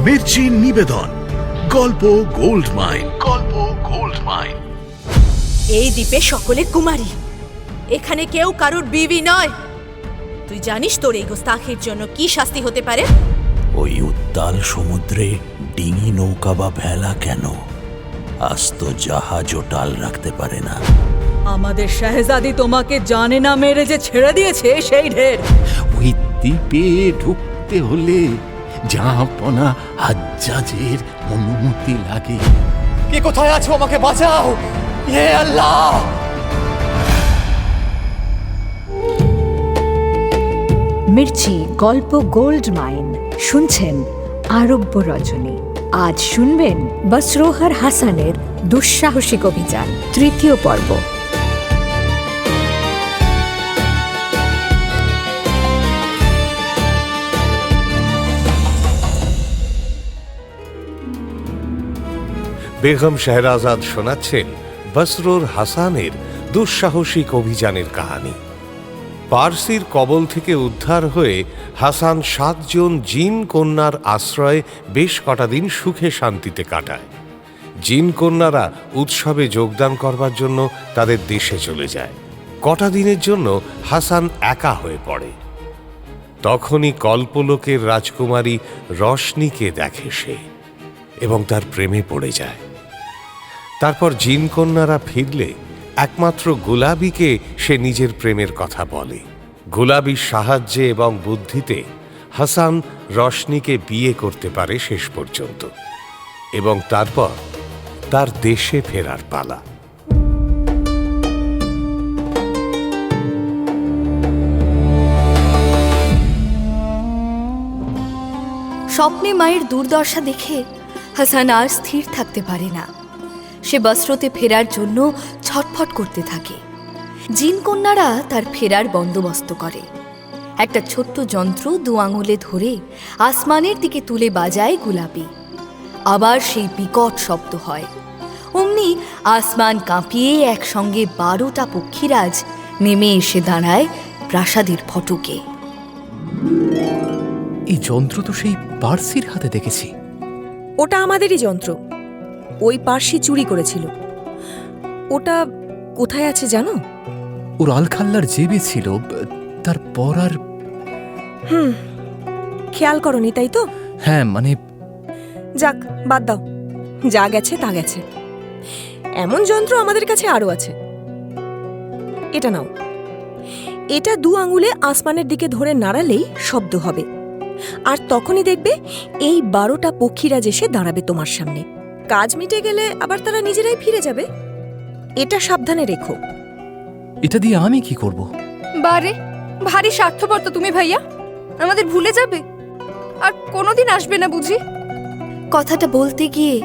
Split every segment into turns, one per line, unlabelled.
মির্চি নিবেদন গল্প gold mine. গল্প গোল্ড মাইন।
এই দ্বীপে সকলে কুমারী, এখানে কেউ কারুর বিবি নয়। তুই জানিস তোর এই গোস্তাখির জন্য কি শাস্তি হতে পারে?
ওই উত্তাল সমুদ্রে ডিঙি নৌকা বা ভেলা কেন, আস্ত জাহাজও টাল রাখতে পারে না।
আমাদের শাহজাদি তোমাকে জানে না মেরে যে ছেড়ে দিয়েছে সেই ঢের।
ওই দ্বীপে ঢুকতে হলে জাহাপনা হাজ্জাজের অনুমতি লাগে।
কে কোথায় আছো, আমাকে বাঁচাও, হে আল্লাহ।
মির্চি গল্প গোল্ড মাইন শুনছেন আরব্য রজনী। আজ শুনবেন বসরোহর হাসানের দুঃসাহসিক অভিযান, তৃতীয় পর্ব।
বেগম শেহরাজাদ শোনাচ্ছেন বসরোর হাসানের দুঃসাহসিক অভিযানের কাহিনী। পার্সির কবল থেকে উদ্ধার হয়ে হাসান 7 জন জিন কন্যার আশ্রয়ে বেশ কটা দিন সুখে শান্তিতে কাটায়। জিন কন্যারা উৎসবে যোগদান করবার জন্য তাদের দেশে চলে যায়। কটা দিনের জন্য হাসান একা হয়ে পড়ে। তখনই কল্পলোকের রাজকুমারী রশনিকে দেখে সে এবং তার প্রেমে পড়ে যায়। তারপর জিন কন্যারা ফিরলে একমাত্র গুলাবিকে সে নিজের প্রেমের কথা বলে। গুলাবির সাহায্যে এবং বুদ্ধিতে হাসান রশনিকে বিয়ে করতে পারে শেষ পর্যন্ত, এবং তারপর তার দেশে ফেরার পালা।
স্বপ্নে মায়ের দুর্দশা দেখে হাসান আর স্থির থাকতে পারে না। সে বস্ত্রতে ফেরার জন্য ছটফট করতে থাকে। জিন কন্যারা তার ফেরার বন্দোবস্ত করে। একটা ছোট্ট যন্ত্র 2 আঙুলে ধরে আসমানের দিকে তুলে বাজায় গুলাবি। আবার সেই বিকট শব্দ হয়। অমনি আসমান কাঁপিয়ে একসঙ্গে 12টা পক্ষীরাজ নেমে এসে দাঁড়ায় প্রাসাদের ফটকে।
এই যন্ত্র তো সেই পার্সির হাতে দেখেছি।
ওটা আমাদেরই যন্ত্র, ওই পার্সি চুরি করেছিল। ওটা কোথায় আছে জানো?
ওর আলখাল্লার জেবে ছিল, তারপর আর
খেয়াল করনি তাই তো?
হ্যাঁ, মানে
যাক, বাদ দাও, যা গেছে তা গেছে। এমন যন্ত্র আমাদের কাছে আরো আছে। এটা নাও, এটা 2 আঙুলে আসমানের দিকে ধরে নাড়ালেই শব্দ হবে, আর তখনই দেখবে এই 12টা পক্ষীরাজ এসে দাঁড়াবে তোমার সামনে। কাজ মিটে গেলে আবার তারা নিজেরাই ফিরে যাবে। এটা সাবধানে রেখো।
এটা দিয়ে আমি কি করব?
বারে, ভারী স্বার্থপর তো তুমি ভাইয়া। আমাদের ভুলে যাবে আর কোনোদিন আসবে না বুঝি?
কথাটা বলতে গিয়ে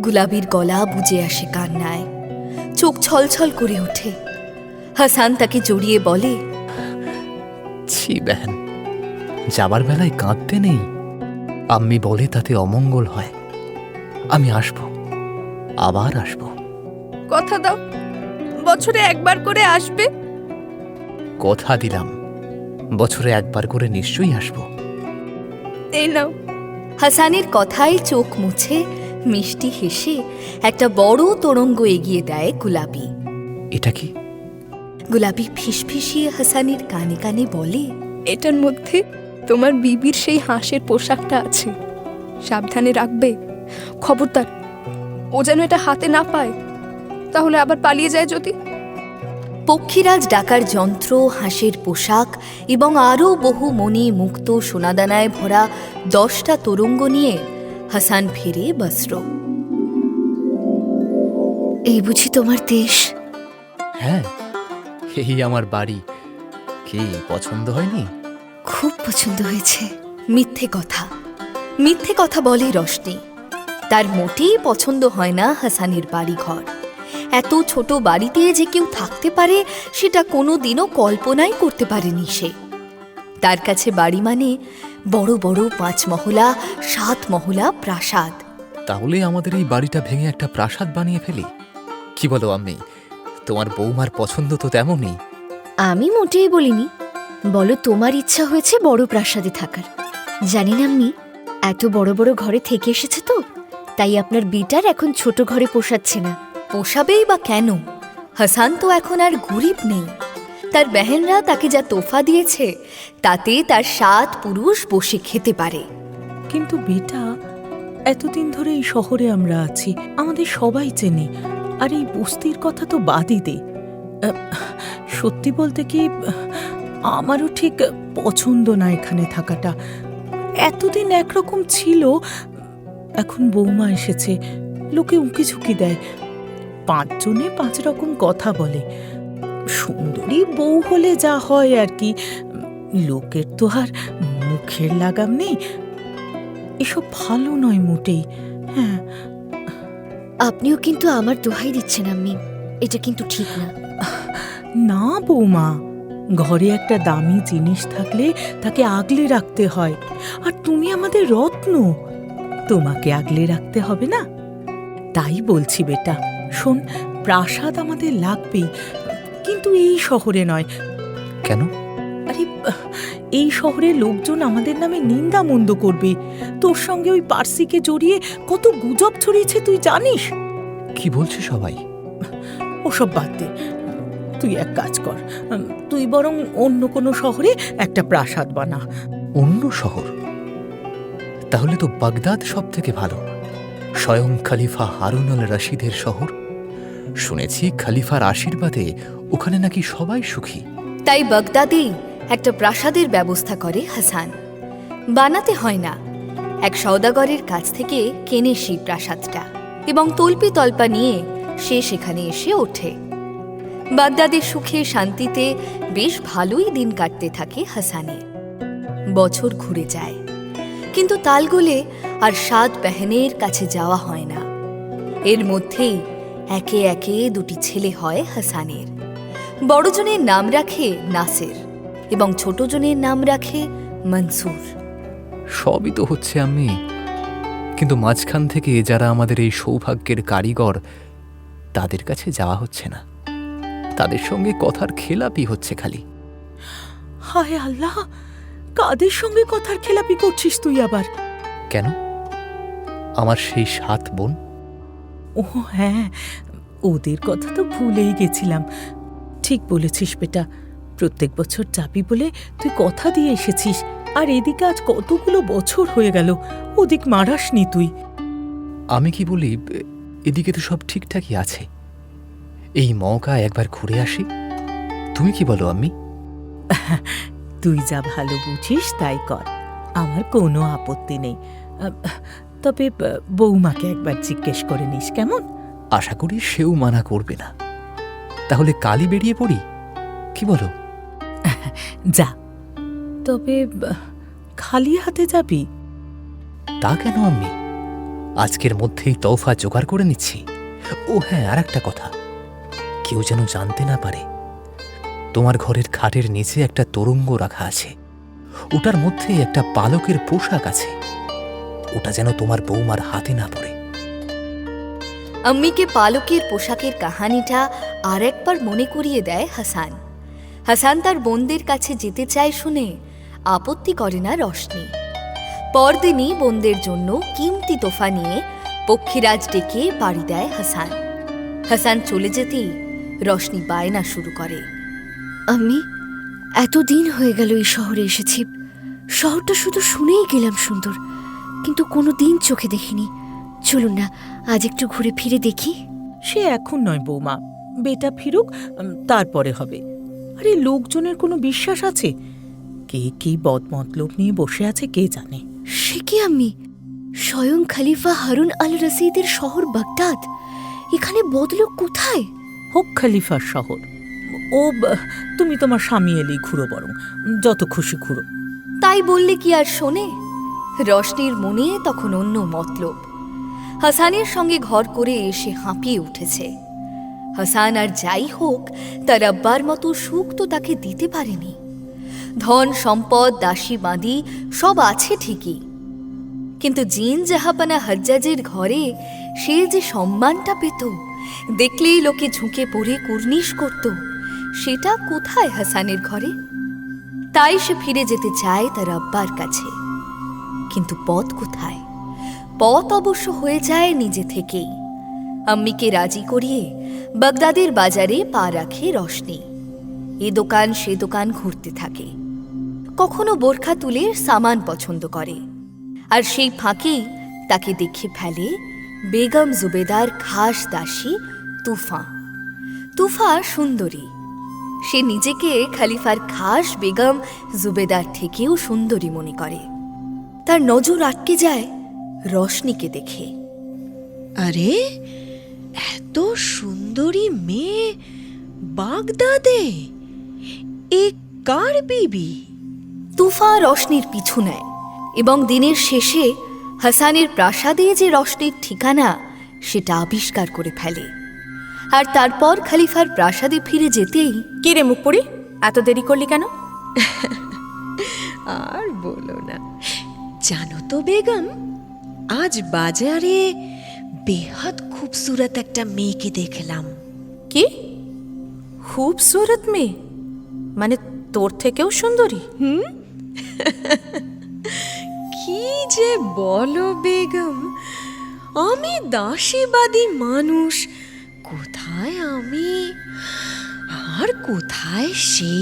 গুলাবির গলা বুজে আসে কান্নায়। চোখ ছলছল করে ওঠে। হাসান তাকে জড়িয়ে বলে,
ছি বেহেন, যাবার বেলায় কাঁদতে নেই। আম্মি বলে তাতে অমঙ্গল হয়। আমি আসব, আবার আসব।
কথা দাও, বছরে একবার করে আসবে।
কথা দিলাম, বছরে একবার করে নিশ্চয়ই আসব।
এই নাও।
হাসানের কথায় চোখ মুছে মিষ্টি হেসে একটা বড় তোরঙ্গ এগিয়ে দেয় গুলাবি।
এটা কি?
গুলাবি ফিসফিসিয়ে হাসানের কানে কানে বলে,
এটার মধ্যে তোমার বিবির সেই হাঁসের পোশাকটা আছে। সাবধানে রাখবে, খবরদার ও যেন এটা হাতে না পায়, তাহলে আবার পালিয়ে যায় যদি।
পক্ষীরাজ ডাকার যন্ত্র, হাঁসের পোশাক এবং আরও বহু মণি মুক্ত সোনাদানায় ভরা 10টা তোরঙ্গ নিয়ে হাসান ফিরে বসরো। এই বুঝি তোমার দেশ?
হ্যাঁ, এই আমার বাড়ি। কি পছন্দ হয়নি?
খুব পছন্দ হয়েছে। মিথ্যে কথা, মিথ্যে কথা বলে রশনি। তার মোটেই পছন্দ হয় না হাসানের বাড়ি ঘর। এত ছোট বাড়িতে যে কেউ থাকতে পারে সেটা কোনো দিনও কল্পনাই করতে পারেনি সে। তার কাছে বাড়ি মানে বড় বড় 5 মহলা 7 মহলা প্রাসাদ।
তাহলে আমাদের এই বাড়িটা ভেঙে একটা প্রাসাদ বানিয়ে ফেলি। কি বলো আম্মি? তোমার বৌমার পছন্দ তো তেমনই।
আমি মোটেই বলিনি, বলো তোমার ইচ্ছা হয়েছে বড় প্রাসাদে থাকার। জানি না আমি, এত বড় বড় ঘরে থেকে এসেছে তো, তাই আপনার বিটার এখন ছোট ঘরে পোষাচ্ছে না।
পোষাবেই বা কেন? হাসান তো এখন আর গরিব নেই। তার বেহেনরা তাকে যা তোফা দিয়েছে তাতে তার 7 পুরুষ বসে খেতে পারে।
কিন্তু বেটা, এতদিন ধরে এই শহরে আমরা আছি, আমাদের সবাই চেনে, আর এই বস্তির কথা তো বাদই দে। সত্যি বলতে কি, আমারও ঠিক পছন্দ না এখানে থাকাটা। এতদিন একরকম ছিল, এখন বৌমা এসেছে, লোকে উঁকি ঝুঁকি দেয়, 5 জনে 5 রকম কথা বলে। সুন্দরী বউ হলে যা হয় আর কি, লোকের তো আর মুখের লাগাম নেই। এসব ভালো নয় মোটেই। হ্যাঁ,
আপনিও কিন্তু আমার দোহাই দিচ্ছেন আম্মি, এটা কিন্তু ঠিক না।
না বৌমা, ঘরে একটা দামি জিনিস থাকলে তাকে আগলে রাখতে হয়। আর তুমি আমাদের রত্ন, তোমাকে আগলে রাখতে হবে না? তাই বলছি বেটা, শোন, প্রাসাদ আমাদের লাগবেই, কিন্তু এই শহরে নয়।
কেন?
আরে, এই শহরে লোকজন আমাদের নামে নিন্দা মন্দ করবে। তোর সঙ্গে ওই পার্সিকে জড়িয়ে কত গুজব ছড়িয়েছে তুই জানিস?
কি বলছে সবাই?
ওসব বাদ দে, তুই এক কাজ কর, তুই বরং অন্য কোনো শহরে একটা প্রাসাদ বানা।
অন্য শহর? তাহলে তো বাগদাদ সব থেকে ভালো। স্বয়ং খলিফা হারুন আল রশিদের শহর। শুনেছি খলিফার আশীর্বাদে ওখানে নাকি সবাই সুখী।
তাই বাগদাদেই একটা প্রাসাদের ব্যবস্থা করে হাসান। বানাতে হয় না, এক সওদাগরের কাছ থেকে কেনে সেই প্রাসাদটা এবং তল্পি তল্পা নিয়ে সে সেখানে এসে ওঠে। বাগদাদের সুখে শান্তিতে বেশ ভালোই দিন কাটতে থাকে হাসানের। বছর ঘুরে যায়, কিন্তু তালগোলে আর 7 বেহেনের কাছে যাওয়া হয় না। এর মধ্যেই একে একে 2টি ছেলে হয় হাসানের। বড়জনের নাম রাখে নাসের এবং ছোটজনের নাম রাখে মনসুর।
সবই তো হচ্ছে আমি, কিন্তু মাঝখান থেকে যারা আমাদের এই সৌভাগ্যের কারিগর, তাদের কাছে যাওয়া হচ্ছে না। তাদের সঙ্গে কথার খেলাপি হচ্ছে খালি।
হায় আল্লাহ, কাদের সঙ্গে কথার খেলাপি করছিস তুই আবার?
কেন? আমার সেই 7 বোন।
ও হ্যাঁ, ওদের কথা তো ভুলেই গেছিলাম। ঠিক বলেছিস বেটা, প্রত্যেক বছর যাবি বলে তুই কথা দিয়ে এসেছিস, আর এদিকে আজ কতগুলো বছর হয়ে গেল, ওদিক মারাসনি তুই।
আমি কি বলি, এদিকে তো সব ঠিকঠাকই আছে। এই মৌকা একবার ঘুরে আসি। তুমি কি বলো আম্মি?
তুই যা ভালো বুঝিস তাই কর, আমার কোনো আপত্তি নেই। তবে বৌমাকে একবার জিজ্ঞেস করে নিস, কেমন?
আশা করি সেও মানা করবে না। তাহলে কালই বেরিয়ে পড়ি, কি বলো?
যা, তবে খালি হাতে যাবি?
তা কেন আম্মি, আজকের মধ্যেই তওফা জোগাড় করে নিচ্ছি। ও হ্যাঁ, আর একটা কথা, কেউ যেন জানতে না পারে তোমার ঘরের খাটের নিচে একটা তোরঙ্গ রাখা আছে, ওটার মধ্যে একটা পালকের পোশাক আছে, ওটা যেন তোমার বৌমার হাতে না পড়ে।
আম্মিকে পালকের পোশাকের কাহানিটা আর একবার মনে করিয়ে দেয় হাসান। হাসান তার বোনদের কাছে যেতে চায় শুনে আপত্তি করে না রশনি। পরদিনই বোনদের জন্য কিমতি তোফা নিয়ে পক্ষীরাজ ডেকে বাড়ি দেয় হাসান। হাসান চলে যেতেই রশনি বায়না শুরু করে।
আমি এতদিন হয়ে গেল এই শহরে এসেছি, শহরটা শুধু শুনেই গেলাম সুন্দর, কিন্তু কোনো দিন চোখে দেখিনি। চলুন না আজ একটু ঘুরে ফিরে দেখি।
সে এখন নয় বৌমা, বেটা ফিরুক, তারপরে হবে। আরে লোকজনের কোনো বিশ্বাস আছে? কে কি বদমতলব নিয়ে বসে আছে কে জানে।
সে কি আমি? স্বয়ং খলিফা হারুন আল রশিদের শহর বাগদাদ, এখানে বদলোক কোথায়?
হোক খলিফার শহর, ও তুমি তোমার স্বামী এলেই ঘুরো, বরং যত খুশি ঘুরো।
তাই বললে কি আর শোনে? রশনির মনে তখন অন্য মতলব। হাসানের সঙ্গে ঘর করে এসে হাঁপিয়ে উঠেছে। হাসান আর যাই হোক, তার আব্বার মতো সুখ তো তাকে দিতে পারেনি। ধন সম্পদ, দাসী বাঁধি সব আছে ঠিকই, কিন্তু জিন জাহাপানা হজ্জাজের ঘরে সে যে সম্মানটা পেত, দেখলেই লোকে ঝুঁকে পড়ে কুর্নিশ করত, সেটা কোথায় হাসানের ঘরে? তাই সে ফিরে যেতে চায় তার আব্বার কাছে। কিন্তু পথ কোথায়? পথ অবশ্য হয়ে যায় নিজে থেকেই। আম্মিকে রাজি করিয়ে বাগদাদের বাজারে পা রাখে রশনি। এ দোকান সে দোকান ঘুরতে থাকে, কখনো বোরখা তুলে সামান পছন্দ করে। আর সেই ফাঁকেই তাকে দেখে ফেলে বেগম জুবেদার খাস দাসী তুফা। তুফা সুন্দরী, সে নিজেকে খলিফার খাস বেগম জুবেদার থেকেও সুন্দরী মনে করে। তার নজর আটকে যায় রশনিকে দেখে।
আরে, এত সুন্দরী মেয়ে বাগদাদে, এ কার বিবি?
তুফা রশনির পিছু নেয় এবং দিনের শেষে হাসানের প্রাসাদে যে রশনির ঠিকানা সেটা আবিষ্কার করে ফেলে। আর তারপর খলিফার প্রাসাদে ফিরে যেতেই,
কি রে মুখ পড়ি, এত দেরি করলি কেন? আর বলো না, জানো তো বেগম, আজ বাজারে বেহাদ খুবসুরত একটা মেয়েকে দেখলাম। কি খুবসুরত মেয়ে? মানে তোর থেকেও সুন্দরী? কি যে বলো বেগম, আমি দাসীবাদী মানুষ, কোথায় আমি আর কোথায় সে?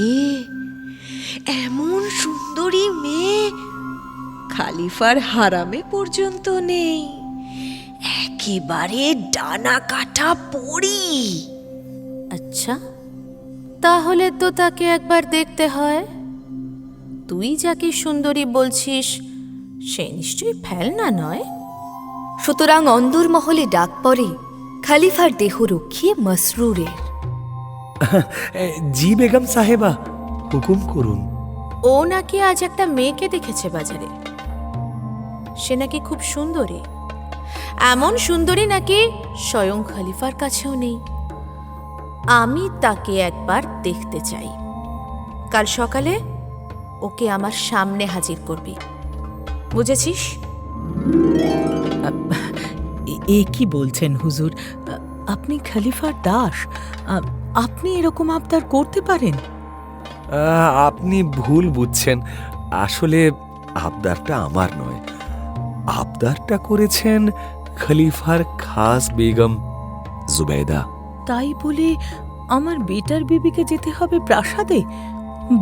এমন সুন্দরী মেয়ে খালিফার হারামে পর্যন্ত নেই, একেবারে ডানা কাটা পড়ি।
আচ্ছা, তাহলে তো তাকে একবার দেখতে হয়। তুই যাকে সুন্দরী বলছিস সে নিশ্চয়ই ফেলনা নয়।
সুতরাং অন্দরমহলে ডাক পড়ে খলিফার দেহরক্ষী মসরুরের।
জি বেগম সাহেবা, হুকুম করুন।
ও নাকি আজ একটা মেয়েকে দেখেছে বাজারে, সে নাকি খুব সুন্দরী, এমন সুন্দরী নাকি স্বয়ং খলিফার কাছেও নেই। আমি তাকে একবার দেখতে চাই। কাল সকালে ওকে আমার সামনে হাজির করবি, বুঝেছিস?
এ কি বলছেন হুজুর? আপনি খলিফার দাস, আপনি এরকম আবদার করতে পারেন?
আপনি ভুল বুঝছেন, আসলে আবদারটা আমার নয়, আবদারটা করেছেন খলিফার খাস বেগম জুবেদা।
তাই বলে আমার বেটার বিবিকে যেতে হবে প্রাসাদে?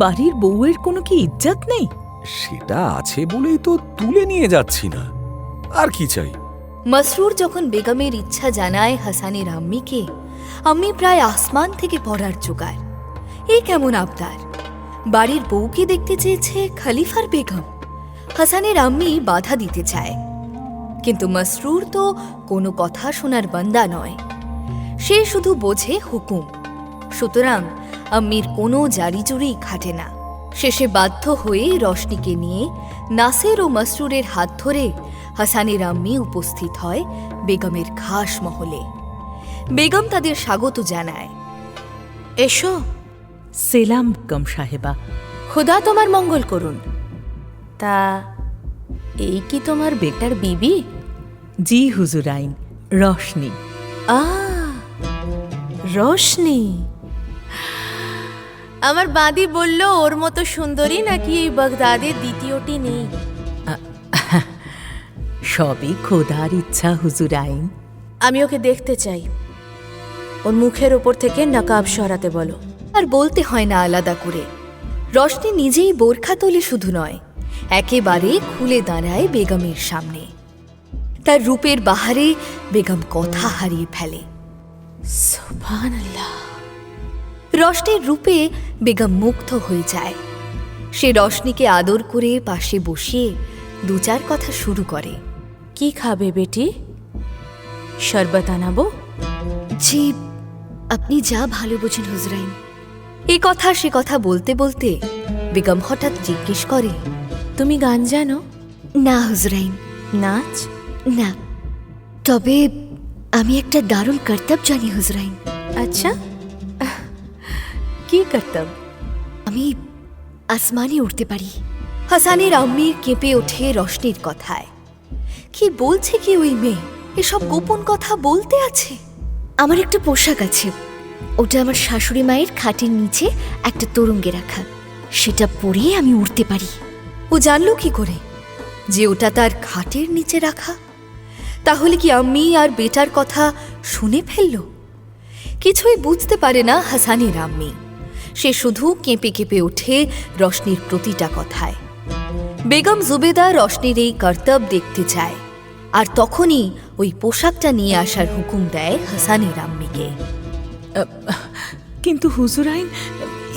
বাড়ির বউয়ের কোনো কি ইজ্জত নেই?
সেটা আছে বলেই তো তুলে নিয়ে যাচ্ছি না, আর কি চাই?
মসরুর যখন বেগমের ইচ্ছা জানায় হাসানের আম্মিকে, আম্মি প্রায় আসমান থেকে পড়ার জোগাড়। এ কেমন আবদার? বাড়ির বউকে দেখতে চেয়েছে খলিফার বেগম। হাসানের আম্মি বাধা দিতে চায়, কিন্তু মসরুর তো কোনো কথা শোনার বান্দা নয়, সে শুধু বোঝে হুকুম। সুতরাং আম্মির কোনো জারিজুরি খাটে না। শেষে বাধ্য হয়ে রশনিকে নিয়ে নাসের ও মসরুরের হাত ধরে হাসানের আম্মি উপস্থিত হয় বেগমের খাস মহলে। বেগম তাদের স্বাগত জানায়।
এসো।
সেলাম বেগম সাহেবা।
খোদা তোমার মঙ্গল করুন। তা এই কি তোমার বেটার বিবি?
জি হুজুরাইন, রশনি।
রশনি। আমার বাঁদি বলল ওর মতো সুন্দরী নাকি এই বাগদাদে দ্বিতীয়টি নেই।
সবই খোদার ইচ্ছা হুজুরাইন।
আমি ওকে দেখতে চাই। ওর মুখের ওপর থেকে নকাব সরাতে বলো।
আর বলতে হয় না আলাদা করে। রশনি নিজেই বোরখা তোলে শুধু নয়, একেবারে খুলে দাঁড়ায় বেগমের সামনে। তার রূপের বাহারে বেগম কথা হারিয়ে ফেলে।
সুবহানাল্লাহ।
রশনির রূপে বেগম মুগ্ধ হয়ে যায়। সে রশনিকে আদর করে পাশে বসিয়ে দু চার কথা শুরু করে।
কি খাবে বেটি? শরবত আনাবো?
জি, আপনি যা ভালো বোঝেন হুজরাইন।
এ কথা সে কথা বলতে বলতে বেগম হঠাৎ জিজ্ঞেস করে,
তুমি গান জানো?
না হুজরাইন।
নাচ?
না, তবে আমি একটা দারুণ কর্তব্য জানি হুজরাইন।
আচ্ছা, কি কর্তব্য?
আমি আসমানে উঠতে পারি।
হাসানের আম্মির কেঁপে ওঠে রশনির কথায়। কি বলছে কি ওই মেয়ে? এসব গোপন কথা বলতে আছে?
আমার একটা পোশাক আছে, ওটা আমার শাশুড়ি মায়ের খাটের নিচে একটা তোরঙ্গে রাখা, সেটা পরে আমি উঠতে পারি।
ও জানলো কি করে? যে ওটা তার খাটের নিচে রাখা? তাহলে কি আম্মি আর বেটার কথা শুনে ফেলল? কিছুই বুঝতে পারে না হাসানের আম্মি। সে শুধু কেঁপে কেঁপে ওঠে রশনির প্রতিটা কথায়। বেগম জুবেদা রশনির এই কর্তব্য দেখতে চায়, আর তখনই ওই পোশাকটা নিয়ে আসার হুকুম দেয় হাসানের আম্মিকে।
কিন্তু হুজুরাইন,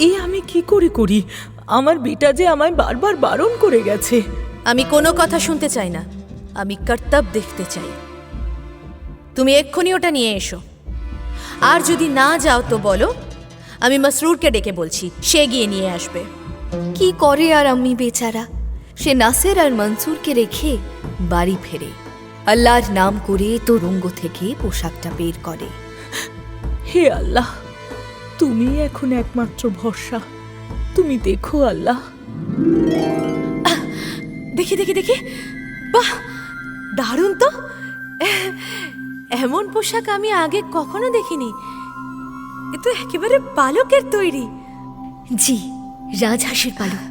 এ আমি কি করে করি? আমার বেটা যে আমায় বারবার বারণ করে গেছে।
আমি কোনো কথা শুনতে চাই না, আমি কর্তব্য দেখতে চাই। তুমি এক্ষুনি ওটা নিয়ে এসো, আর যদি না যাও তো বলো, আমি মসরুরকে ডেকে বলছি, সে গিয়ে নিয়ে আসবে।
কি করে আর আম্মি বেচারা? সে নাসের আর মনসুরকে রেখে বাড়ি ফেরে। আল্লাহর নাম করে তোরঙ্গ থেকে পোশাকটা বের করে।
হে আল্লাহ, তুমি এখন একমাত্র ভরসা, তুমি দেখো আল্লাহ।
দেখি দেখি দেখি, বাহ, দারুণ তো! এমন পোশাক আমি আগে কখনো দেখিনি। এ তো একেবারে পালকের তৈরি।
জি, রাজহাঁসের পালক।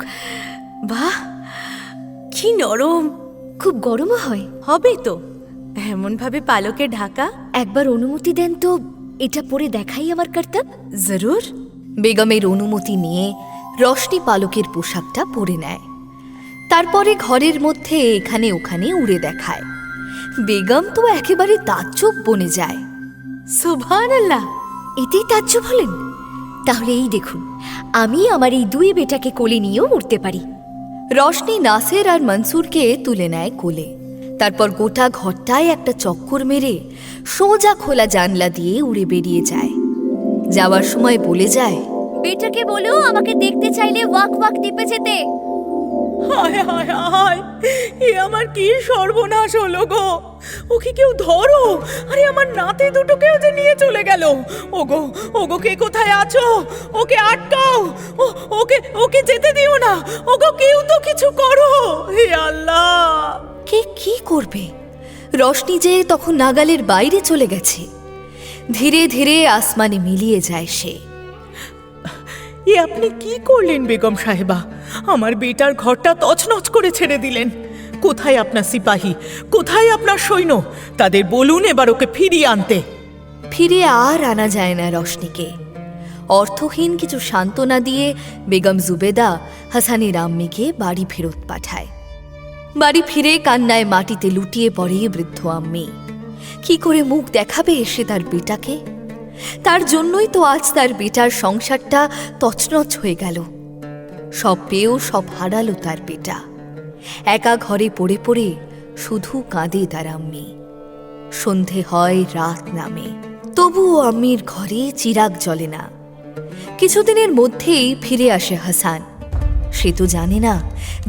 বাহ, কি নরম!
খুব গরমও হয়।
হবে তো, এমন ভাবে পালকে ঢাকা।
একবার অনুমতি দেন তো, এটা পরে দেখাই আমার কর্তব্য।
জরুর।
বেগমের অনুমতি নিয়ে রশনি পালকের পোশাকটা পরে নেয়। তারপরে ঘরের মধ্যে এখানে ওখানে উড়ে দেখায়। বেগম তো একেবারে তাজ্জব বনে যায়।
সুবহানাল্লাহ!
এতেই তাজ্জব হলেন? তাহলে এই দেখুন, আমি আমার এই দুই বেটাকে কোলে নিয়েও উঠতে পারি।
রশনি নাসের আর মনসুরকে তুলে নেয় কোলে। তারপর গোটা ঘরটায় একটা চক্কর মেরে সোজা খোলা জানলা দিয়ে উড়ে বেরিয়ে যায়। যাওয়ার সময় বলে যায়,
বেটাকে বলো আমাকে দেখতে চাইলে ওয়াক ওয়াক টিপে যেতে।
হায় হায় হায়, এ আমার কি সর্বনাশ হলো গো! ওকে কেউ ধরো! আরে আমার নাতি দুটোকেও যে নিয়ে চলে গেল। ওগো ওগো, কে কোথায় আছো? ওকে আটকাও! ওকে ওকে যেতে দিও না! ওগো, কেউ তো কিছু করো! হে আল্লাহ!
কে কি করবে? রশনি যে তখন নাগালের বাইরে চলে গেছে। ধীরে ধীরে আসমানে মিলিয়ে যায় সে।
এ আপনি কি করলেন বেগম সাহেবা? আমার বেটার ঘরটা তছনছ করে ছেড়ে দিলেন। কোথায় আপনার সিপাহী? কোথায় আপনার সৈন্য? তাদের বলুন এবার ওকে ফিরিয়ে আনতে।
ফিরে আর আনা যায় না রশনিকে। অর্থহীন কিছু সান্ত্বনা দিয়ে বেগম জুবেদা হাসানের আম্মিকে বাড়ি ফেরত পাঠায়। বাড়ি ফিরে কান্নায় মাটিতে লুটিয়ে পড়ে বৃদ্ধ আম্মি। কি করে মুখ দেখাবে সে তার বেটাকে? তার জন্যই তো আজ তার বেটার সংসারটা তছনছ হয়ে গেল। সব পেয়েও সব হারালো তার বেটা। একা ঘরে পড়ে পড়ে শুধু কাঁদে তার আম্মি। সন্ধে হয়, রাত নামে, তবুও আম্মির ঘরে চিরাগ জ্বলে না। কিছুদিনের মধ্যেই ফিরে আসে হাসান। সে তো জানে না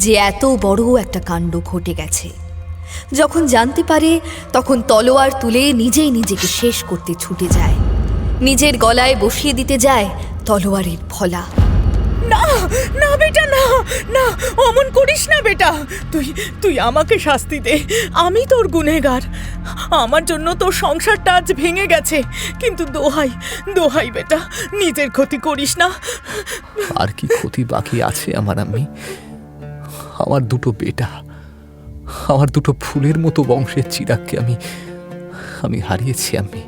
যে এত বড় একটা কাণ্ড ঘটে গেছে। যখন জানতে পারে তখন তলোয়ার তুলে নিজেই নিজেকে শেষ করতে ছুটে যায়। নিজের গলায় বসিয়ে দিতে যায় তলোয়ারের ফলা।
না না বেটা, না না, অমন করিস না বেটা। তুই তুই আমাকে শাস্তি দে, আমি তোর গুনেগার। আমার জন্য তোর সংসারটা আজ ভেঙে গেছে, কিন্তু দোহাই দোহাই বেটা, নিজের ক্ষতি করিস না।
আর কি ক্ষতি বাকি আছে আমার আম্মি? আমার দুটো বেটা, আমার দুটো ফুলের মতো বংশের চিরাগকে আমি হারিয়েছি আম্মি।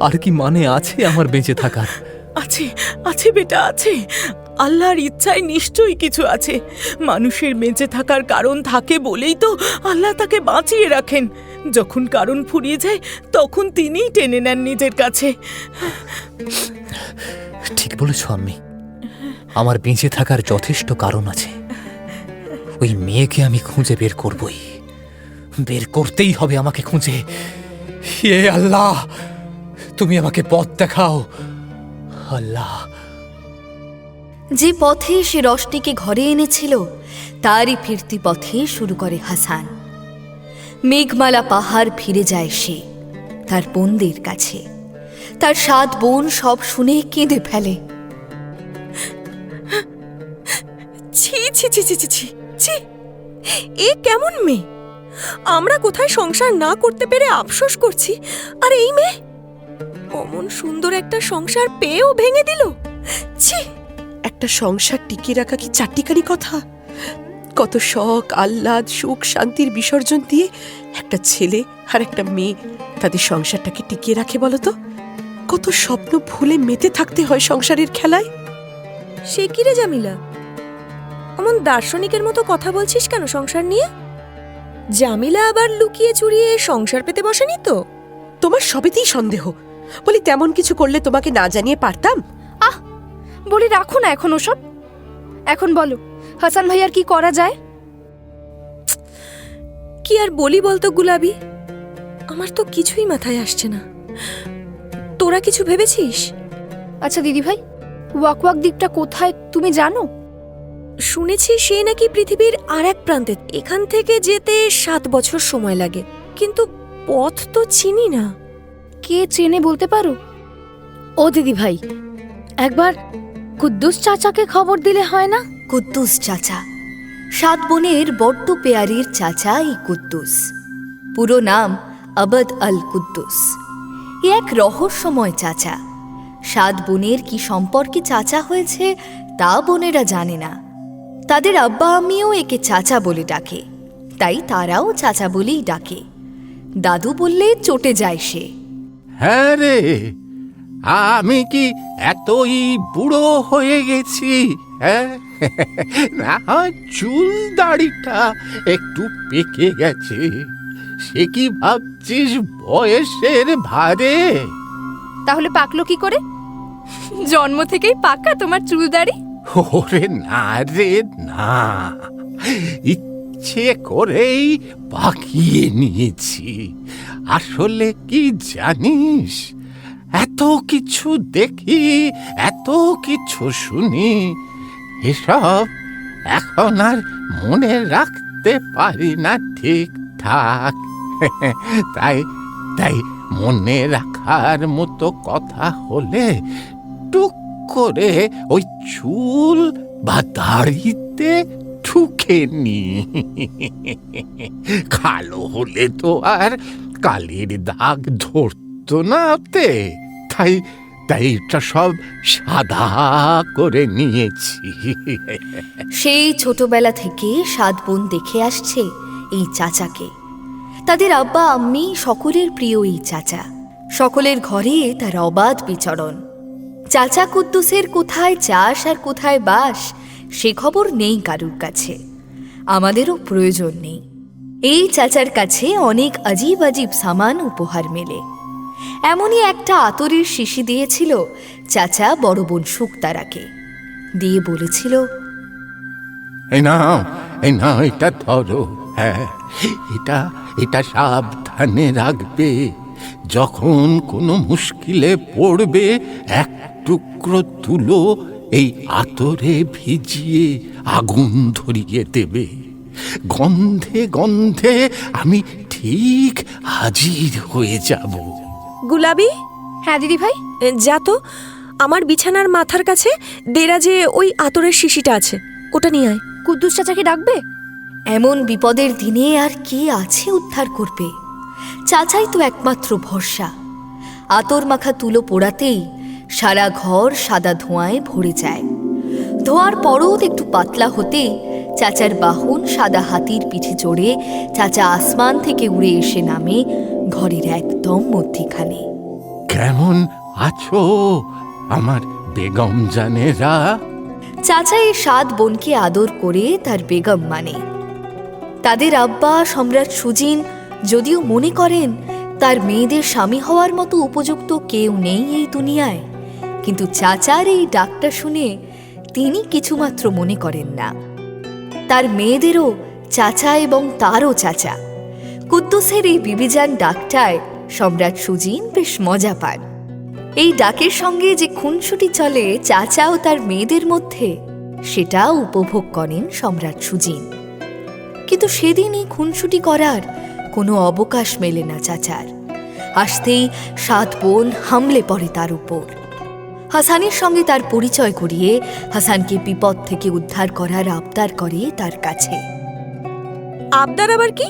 আর কি মানে আছে আমার বেঁচে থাকার?
আছে আছে বেটা, আছে। আল্লাহর ইচ্ছায় নিশ্চয়ই কিছু আছে। মানুষের বেঁচে থাকার কারণ থাকে বলেই তো আল্লাহ তাকে বাঁচিয়ে রাখেন। যখন কারণ ফুরিয়ে যায় তখন তিনিই টেনে নেন নিজের কাছে।
ঠিক বলেছ আম্মি, আমার বেঁচে থাকার যথেষ্ট কারণ আছে। ওই মেয়েকে আমি খুঁজে বের করবই, বের করতেই হবে আমাকে খুঁজে। হে আল্লাহ, তুমি আমাকে পথ দেখাও আল্লাহ।
যে পথে সে রশনিকে ঘরে এনেছিল তারই ফিরতি পথে শুরু করে হাসান। মেঘমালা পাহাড় ফিরে যায় সে তার বোনদের কাছে। তার 7 বোন সব শুনে কেঁদে ফেলে।
ছি ছি ছি ছি ছি ছি ছি, এ কেমন মেয়ে! আমরা কোথায় সংসার না করতে পেরে আফসোস করছি, আর এই মেয়ে অমন সুন্দর একটা সংসার পেয়েও ভেঙে দিল। ছি!
একটা সংসার টিকিয়ে রাখা কি চাট্টিকারি কথা? কত শখ আহ্লাদ সুখ শান্তির বিসর্জন দিয়ে একটা ছেলে আর একটা মেয়ে তাদের সংসারটাকে টিকিয়ে রাখে বলো তো? কত স্বপ্ন ভুলে মেতে থাকতে হয় সংসারের খেলায়।
সে কি রে জামিলা, অমন দার্শনিকের মতো কথা বলছিস কেন সংসার নিয়ে? জামিলা আবার লুকিয়ে চুরিয়ে সংসার পেতে বসেনি তো?
তোমার সবেতেই সন্দেহ। বলি তেমন কিছু করলে তোমাকে না জানিয়ে পারতাম?
বলি রাখো না এখন ওসব। এখন বলো হাসান ভাইয়ার কি করা যায়?
কি আর বলি বলতো গুলাবি, আমার তো কিছুই মাথায় আসছে না। তোরা কিছু ভেবেছিস?
আচ্ছা দিদি ভাই, ওয়াক ওয়াক দ্বীপটা কোথায় তুমি জানো?
শুনেছি সে নাকি পৃথিবীর আর এক প্রান্তে। এখান থেকে যেতে 7 বছর সময় লাগে, কিন্তু পথ তো চিনি না।
কে চেনে বলতে পারো?
ও দিদি ভাই, একবার কুদ্দুস চাচাকে খবর দিলে হয় না?
কুদ্দুস চাচা, 7 বোনের বড্ড পেয়ারির চাচা এই কুদ্দুস। পুরো নাম আবদ আল কুদ্দুস। এ এক রহস্যময় চাচা। 7 বোনের কি সম্পর্কে চাচা হয়েছে তা বোনেরা জানে না। তাদের আব্বা আম্মিও একে চাচা বলে ডাকে, তাই তারাও চাচা বলেই ডাকে। দাদু বললে চটে যায় সে।
হ্যাঁ রে, আমি কি এতই বুড়ো হয়ে গেছি? হ্যাঁ, না হয় চুল দাড়িটা একটু পেকে গেছে, সে কি ভাবছিস বয়সের ভারে?
তাহলে পাকলো কি করে? জন্ম থেকেই পাকা তোমার চুল দাড়ি?
ওরে না রে না, ইচ্ছে করেই পাকিয়ে নিয়েছি। আসলে কি জানিস, এত কিছু দেখি, এত কিছু শুনি, এসব এখন আর মনে রাখতে পারি না ঠিকঠাক। তাই তাই মনে রাখার মতো কথা হলে টুক করে ওই চুল বা দাড়িতে ঠুকে নি। কালো হলে তো আর কালির দাগ ধরতো না ওতে, তাই তাই এটা সব সাদা করে নিয়েছি।
সেই ছোটবেলা থেকে 7 বোন দেখে আসছে এই চাচাকে। তাদের আব্বা আম্মি সকলের প্রিয় এই চাচা। সকলের ঘরে তার অবাধ বিচরণ। চাচা কুদ্দুসের কোথায় চাষ আর কোথায় বাস সে খবর নেই কারুর কাছে, আমাদেরও প্রয়োজন নেই। এই চাচার কাছে অনেক আজীব আজীব সামান উপহার মেলে। এমনই একটা আতরের শিশি দিয়েছিল চাচা বড় বোন শুকতারাকে। দিয়ে বলেছিল,
এই নাও এটা ধরো। হ্যাঁ, এটা সাবধানে রাখবে। যখন কোনো মুশকিলে পড়বে এক টুকরো তুলো এই আতরে ভিজিয়ে আগুন ধরিয়ে দেবে। গন্ধে গন্ধে আমি ঠিক হাজির হয়ে যাব।
গুলাবি,
হ্যাঁ দিদি ভাই,
যা তো আমার বিছানার মাথার কাছে দেরাজে ওই আতরের শিশিটা আছে, ওটা নিয়ে আয়।
কুদ্দুস চাচাকে ডাকবে?
এমন বিপদের দিনে আর কে আছে উদ্ধার করবে? চাচাই তো একমাত্র ভরসা। আতর মাখা তুলো পোড়াতেই সারা ঘর সাদা ধোঁয়ায় ভরে যায়। ধোঁয়ার পরত একটু পাতলা হতেই চাচার বাহন সাদা হাতির পিঠে চড়ে চাচা আসমান থেকে উড়ে এসে নামে ঘরের একদম মধ্যিখানে।
কেমন আছো আমার বেগম জানেরা?
চাচা এই 7 বোনকে আদর করে তার বেগম মানে। তাদের আব্বা সম্রাট সুজিন যদিও মনে করেন তার মেয়েদের স্বামী হওয়ার মতো উপযুক্ত কেউ নেই এই দুনিয়ায়, কিন্তু চাচার এই ডাকটা শুনে তিনি কিছুমাত্র মনে করেন না। তার মেয়েদেরও চাচা এবং তারও চাচা। কুদ্দুসের এই বিবিজান ডাকটায় সম্রাট সুজিন বেশ মজা পান। এই ডাকের সঙ্গে যে খুনসুটি চলে চাচা ও তার মেয়েদের মধ্যে, সেটা উপভোগ করেন সম্রাট সুজিন। কিন্তু সেদিন এই খুনসুটি করার কোনো অবকাশ মেলে না চাচার। আসতেই 7 বোন হামলে পড়ে তার উপর। হাসানের সঙ্গে তার পরিচয় করিয়ে হাসানকে বিপদ থেকে উদ্ধার করার আবদার করে তার কাছে।
আবদার আবার কি?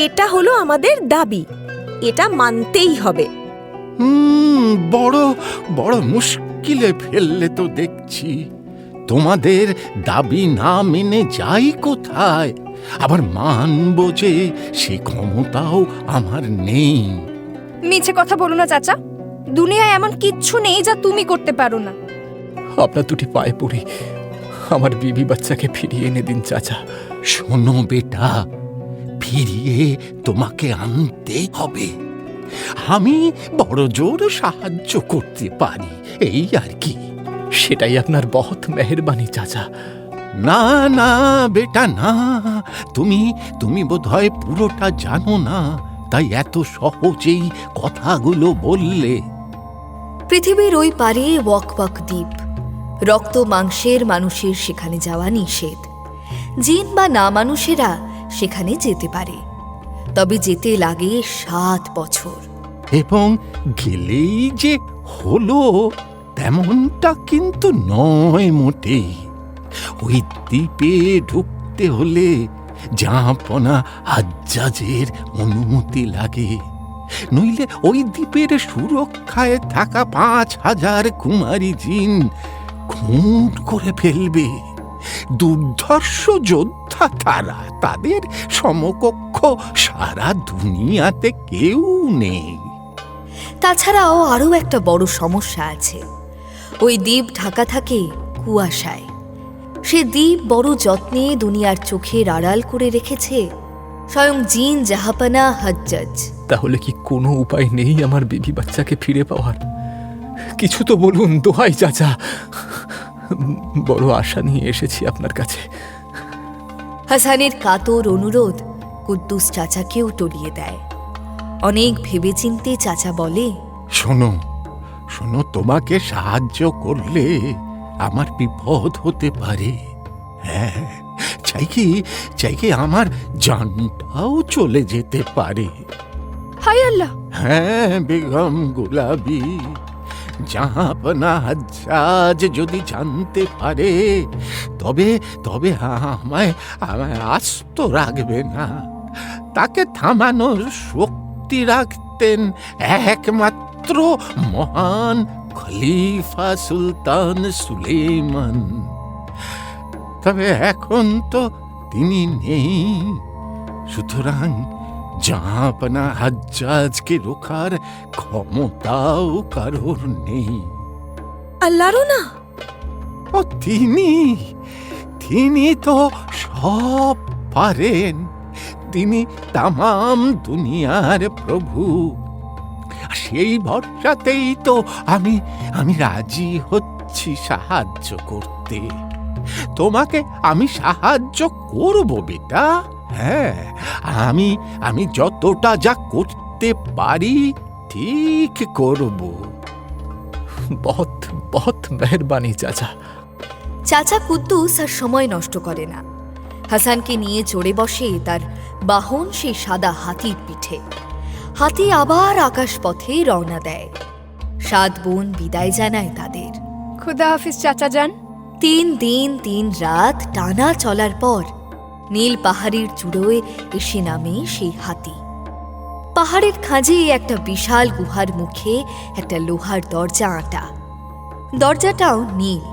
এটা হলো আমাদের দাবি, এটা মানতেই হবে।
বড় বড় মুশকিলে ফেললে তো দেখছি। তোমাদের দাবি না মেনে যাই কোথায়? আবার মানব যে সে ক্ষমতাও আমার নেই।
মিছে কথা বলো না চাচা, দুনিয়ায় এমন কিচ্ছু নেই যা তুমি করতে পারো না।
আপনার দুটি পায়ে পড়ি, আমার বিবি বাচ্চাকে ফিরিয়ে এনে দিন চাচা।
শোনো বেটা, ফিরিয়ে তোমাকে আনতে হবে। আমি বড় জোর সাহায্য করতে পারি, এই আর কি।
সেটাই আপনার বহুত মেহেরবানি চাচা।
না না বেটা না, তুমি বোধহয় পুরোটা জানো না, তাই এত সহজেই কথাগুলো বললে।
পৃথিবীর ওই পারে ওয়াক দ্বীপ। রক্ত মাংসের মানুষের সেখানে যাওয়া নিষেধ। জিন বা না মানুষেরা সেখানে যেতে পারে, তবে যেতে লাগে 7 বছর।
এবং গেলেই যে হলো তেমনটা কিন্তু নয় মোটেই। ওই দ্বীপে ঢুকতে হলে জাহাপনা হাজ্জাজের অনুমতি লাগে, নইলে ওই দ্বীপের সুরক্ষায় থাকা 5000 কুমারী জিন খুন করে ফেলবে। দুর্ধর্ষ যোদ্ধা তারা, তাদের সমকক্ষ সারা দুনিয়াতে কেউ নেই।
তাছাড়াও আরও একটা বড় সমস্যা আছে। ওই দ্বীপ ঢাকা থাকে কুয়াশায়। সে দ্বীপ বড় যত্নে দুনিয়ার চোখের আড়াল করে রেখেছে স্বয়ং জিন জাহাপানা হাজ্জাজ।
তাহলে কি কোনো উপায় নেই আমার বিবি বাচ্চাকে ফিরে পাওয়ার? কিছু তো বলুন, দোহাই চাচা, বড় আশা নিয়ে এসেছি আপনার কাছে।
হাসানের কাতর অনুরোধ কুদ্দুস চাচাকেও টলিয়ে দেয়। অনেক ভেবেচিন্তে চাচা বলে,
শোনো, তোমাকে সাহায্য করলে আমার বিপদ হতে পারে। হ্যাঁ, চাই কি আমার জানটাও চলে যেতে পারে।
হায় আল্লাহ!
হ্যাঁ বেগম গুলাবি, জাহাপনা হাজ্জাজ যদি জানতে পারে তবে আমায় আস্ত রাখবে না। তাকে থামানোর শক্তি রাখতেন একমাত্র মহান খলিফা সুলতান সুলেমান। তবে এখন তো তিনি নেই, সুতরাং জাহাপনা হাজ্জাজকে রোখার ক্ষমতাও কারোর নেই।
আল্লাহরও না?
ও তিনি তো সব পারেন। তিনি তামাম দুনিয়ার প্রভু। সেই ভরসাতেই তো আমি রাজি হচ্ছি সাহায্য করতে। তোমাকে আমি সাহায্য করব বেটা। হ্যাঁ, আমি যতটা যা করতে পারি ঠিক করব।
বহুত মেহরবানি চাচা।
চাচা কুদ্দুস আর সময় নষ্ট করে না। হাসানকে নিয়ে চড়ে বসে তার বাহন সেই সাদা হাতির পিঠে। হাতি আবার আকাশ পথে রওনা দেয়। 7 বোন বিদায় জানায় তাদের।
খুদা হাফিজ চাচা যান।
3 দিন 3 রাত টানা চলার পর নীল পাহাড়ের চূড়োয় এসে নামে সেই হাতি। পাহাড়ের খাঁজে একটা বিশাল গুহার মুখে একটা লোহার দরজা আঁটা। দরজাটাও নীল।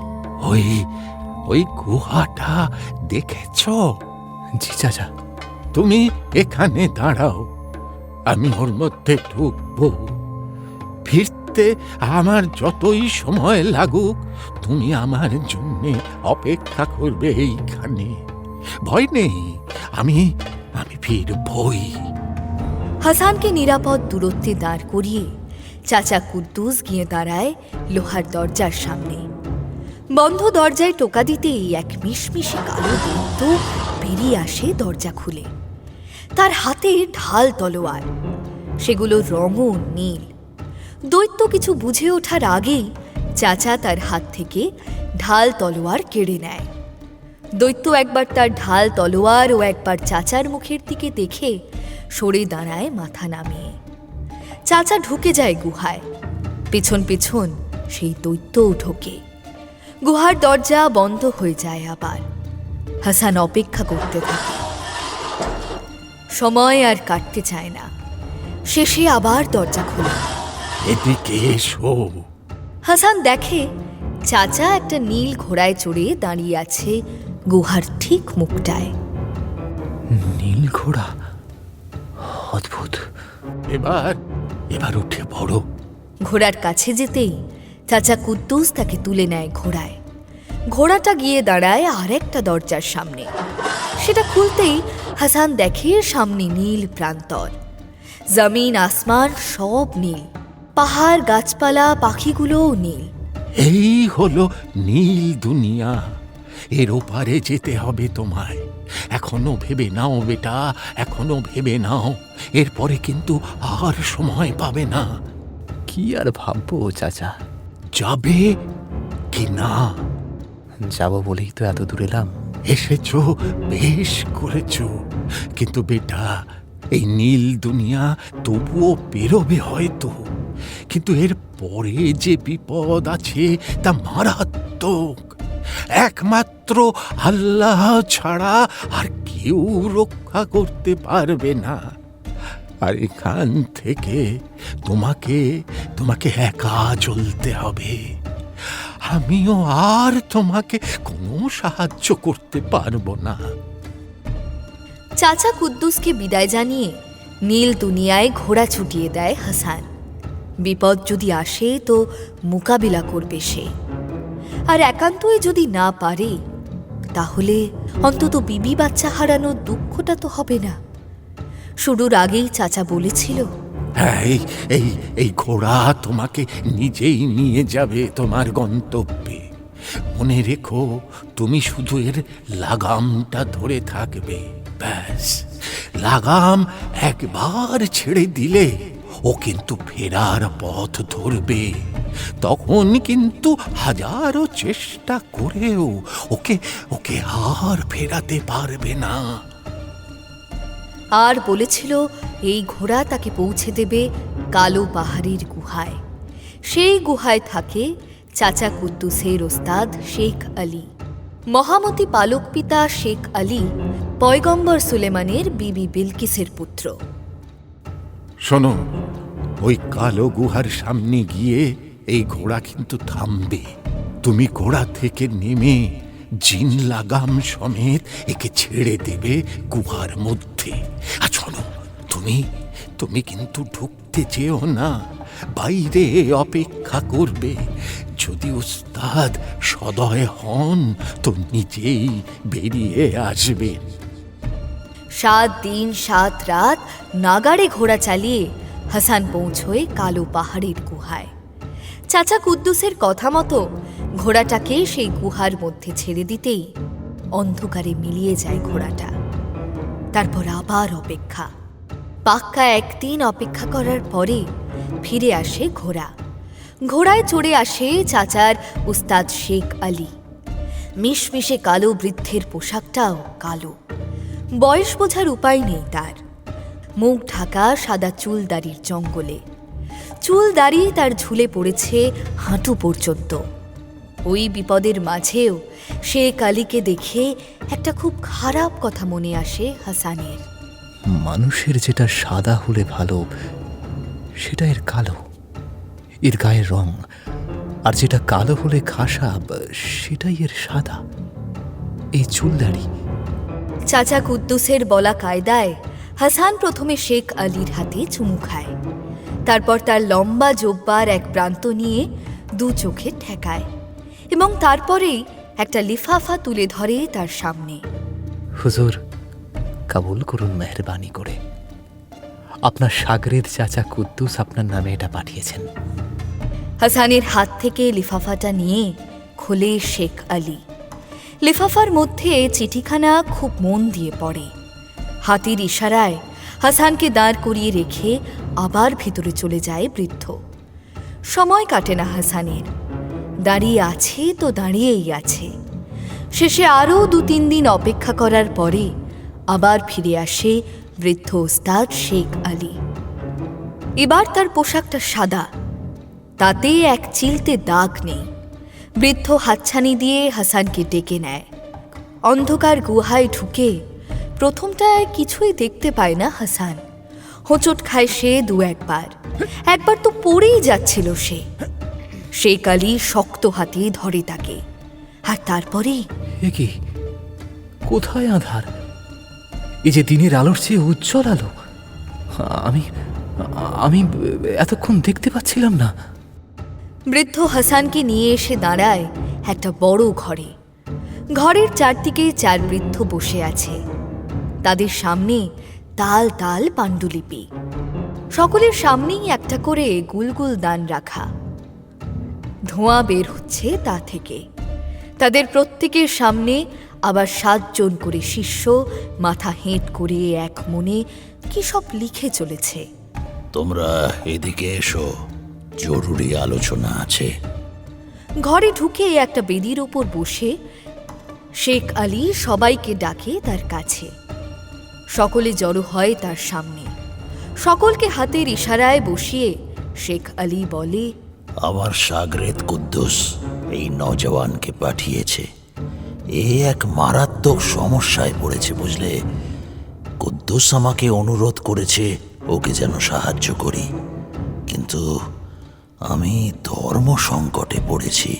ওই গুহাটা দেখেছ?
জি চাচা।
তুমি এখানে দাঁড়াও, আমি ওর মধ্যে ঢুকবো। ফিরতে আমার যতই সময় লাগুক, তুমি আমার জন্য অপেক্ষা করবে এইখানে। ভয় নেই, আমি ফিরবই।
হাসানকে নিরাপদ দূরত্বে দাঁড় করিয়ে চাচা কুদ্দুস গিয়ে দাঁড়ায় লোহার দরজার সামনে। বন্ধ দরজায় টোকা দিতেই এক মিশমিশে কালো দৈত্য বেরিয়ে আসে দরজা খুলে। তার হাতে ঢাল তলোয়ার, সেগুলোর রঙও নীল। দৈত্য কিছু বুঝে ওঠার আগেই চাচা তার হাত থেকে ঢাল তলোয়ার কেড়ে নেয়। দৈত্য একবার তার ঢাল তলোয়ার ও একবার চাচার মুখের দিকে দেখে সরে দাঁড়ায় মাথা নামিয়ে। চাচা ঢুকে যায় গুহায়, পেছন পেছন সেই দৈত্যও ঢোকে। গুহার দরজা বন্ধ হয়ে যায় আবার। হাসান অপেক্ষা করতে থাকে। সময় আর কাটতে চায় না। শেষে আবার দরজা খোলে।
এদিকে এসো।
হাসান দেখে চাচা একটা নীল ঘোড়ায় চড়ে দাঁড়িয়ে আছে গুহার ঠিক মুখটায়।
নীল ঘোড়া, অদ্ভুত।
এবার উঠে পড়ো।
ঘোড়ার কাছে যেতেই চাচা কুদ্দুস তাকে তুলে নেয় ঘোড়ায়। ঘোড়াটা গিয়ে দাঁড়ায় আরেকটা দরজার সামনে। সেটা খুলতেই হাসান দেখে সামনে নীল প্রান্তর। জমিন আসমান সব নীল, পাহাড় গাছপালা পাখিগুলোও নীল।
এই হলো নীল দুনিয়া। এর ওপারে যেতে হবে তোমায়। এখনো ভেবে নাও বেটা, এখনো ভেবে নাও। এরপরে কিন্তু আর সময় পাবে না।
কি আর ভাববো চাচা?
যাবে কি না?
যাব বলেই তো এত দূর এলাম।
এসেছো, বেশ করেছো। কিন্তু বেটা, এই নীল দুনিয়া তবুও পেরোবে হয়তো, কিন্তু এর পরে যে বিপদ আছে তা মারাত্মক। একমাত্র আল্লাহ ছাড়া আর কেউ রক্ষা করতে পারবে না। আর এখান থেকে তোমাকে একা চলতে হবে। আমিও আর তোমাকে কোনো সাহায্য করতে পারবো না।
চাচা কুদ্দুসকে বিদায় জানিয়ে নীল দুনিয়ায় ঘোড়া ছুটিয়ে দেয় হাসান। বিপদ যদি আসে তো মোকাবিলা করবে সে। আর একান্তই যদি না পারে, তাহলে অন্তত বিবি বাচ্চা হারানোর দুঃখটা তো হবে না। শুরুর আগেই চাচা বলেছিল,
এই ঘোড়া তোমাকে নিজেই নিয়ে যাবে তোমার গন্তব্যে। মনে রেখো, তুমি শুধু এর লাগামটা ধরে থাকবে, ব্যাস। লাগাম একবার ছেড়ে দিলে ও কিন্তু ফেরার পথ ধরবে। তখন কিন্তু হাজারো চেষ্টা করেও ওকে আর ফেরাতে পারবে না।
আর বলেছিল এই ঘোড়া তাকে পৌঁছে দেবে কালো পাহাড়ের গুহায়। সেই গুহায় থাকে চাচা কুদ্দুসের ওস্তাদ শেখ আলী। মহামতি পালক পিতা শেখ আলী পয়গম্বর সুলেমানের বিবি বিলকিসের পুত্র।
শোনো, ওই কালো গুহার সামনে গিয়ে এই ঘোড়া কিন্তু থামবে। তুমি ঘোড়া থেকে নেমে জিন লাগাম সমেত একে ছেড়ে দেবে গুহার মধ্যে। আর শোনো, তুমি কিন্তু ঢুকতে চেও না, বাইরে অপেক্ষা করবে। যদি উস্তাদ সদয় হন তো নিজেই বেরিয়ে আসবে।
7 দিন 7 রাত নাগাড়ে ঘোড়া চালিয়ে হাসান পৌঁছয় কালো পাহাড়ের গুহায়। চাচা কুদ্দুসের কথা মতো ঘোড়াটাকে সেই গুহার মধ্যে ছেড়ে দিতেই অন্ধকারে মিলিয়ে যায় ঘোড়াটা। তারপর আবার অপেক্ষা। পাক্কা 1 দিন অপেক্ষা করার পরে ফিরে আসে ঘোড়া। ঘোড়ায় চড়ে আসে চাচার উস্তাদ শেখ আলী। মিশমিশে কালো বৃদ্ধের পোশাকটাও কালো। বয়স বোঝার উপায় নেই তার। মুখ ঢাকা সাদা চুল দাড়ির জঙ্গলে। চুল দাড়ি তার ঝুলে পড়েছে হাঁটু পর্যন্ত। ওই বিপদের মাঝেও শেখ আলীকে দেখে একটা খুব খারাপ কথা মনে আসে হাসানের।
মানুষের যেটা সাদা হলে ভালো, সেটা এর কালো। এর গায়ের রং। আর যেটা কালো হলে খাসাব, সেটাই এর সাদা। এই চুল দাড়ি।
চাচা কুদ্দুসের বলা কায়দায় হাসান প্রথমে শেখ আলীর হাতে চুমু খায়। তারপর তার লম্বা জোব্বার এক প্রান্ত নিয়ে 2 চোখে ঠেকায় এবং তারপরেই একটা লিফাফা তুলে ধরে তার সামনে।
হুজুর, কবুল করুন মেহরবানি করে। আপনার শাগরেদ চাচা কুদ্দুস আপনার নামে এটা পাঠিয়েছেন।
হাসানের হাত থেকে লিফাফাটা নিয়ে খোলে শেখ আলী। লিফাফার মধ্যে চিঠিখানা খুব মন দিয়ে পড়ে। হাতির ইশারায় হাসানকে দাঁড় করিয়ে রেখে আবার ভেতরে চলে যায় বৃদ্ধ। সময় কাটে না হাসানের। দাঁড়িয়ে আছে তো দাঁড়িয়েই আছে। শেষে আরও 2-3 দিন অপেক্ষা করার পরে আবার ফিরে আসে বৃদ্ধ ওস্তাদ শেখ আলী। এবার তার পোশাকটা সাদা, তাতে এক চিলতে দাগ নেই। বৃদ্ধ হাতছানি দিয়ে হাসানকে ডেকে নেয়। অন্ধকার গুহায় ঢুকে প্রথমটায় কিছুই দেখতে পায় না হাসান। হোঁচট খায় সে 2-1 বার। একবার তো পড়েই যাচ্ছিল সে। শেখ আলী শক্ত হাতে ধরে তাকে, আর তারপরে
এ কি, কোথায় আধার? এই যে দিনের আলোর চেয়ে উজ্জ্বল আলো, আমি আমি এতক্ষণ দেখতে পাচ্ছিলাম না।
বৃদ্ধ হাসানকে নিয়ে এসে দাঁড়ায় একটা বড় ঘরে। ঘরের চারদিকে 4 বৃদ্ধ বসে আছে। তাদের সামনে তাল তাল পাণ্ডুলিপি, সকলের সামনেই একটা করে গুলগুল দান রাখা। ধোঁয়া বের হচ্ছে তা থেকে। তাদের প্রত্যেকের সামনে আবার 7 জন করে শিষ্য মাথা হেঁট করে এক মনে কি সব লিখে চলেছে।
তোমরা এদিকে এসো, জরুরি আলোচনা আছে।
ঘরে ঢুকে একটা বেদির ওপর বসে শেখ আলী সবাইকে ডাকে তার কাছে। সকলে জড়ো হয় তার সামনে। সকলকে হাতের ইশারায় বসিয়ে শেখ আলী বলে,
আমার শাগরেদ কুদ্দুস এই নওজওয়ানকে পাঠিয়েছে। এ এক মারাত্মক সমস্যায় পড়েছে, বুঝলে। কুদ্দুস আমাকে অনুরোধ করেছে ওকে যেন সাহায্য করি, কিন্তু আমি ধর্ম সংকটে পড়েছি।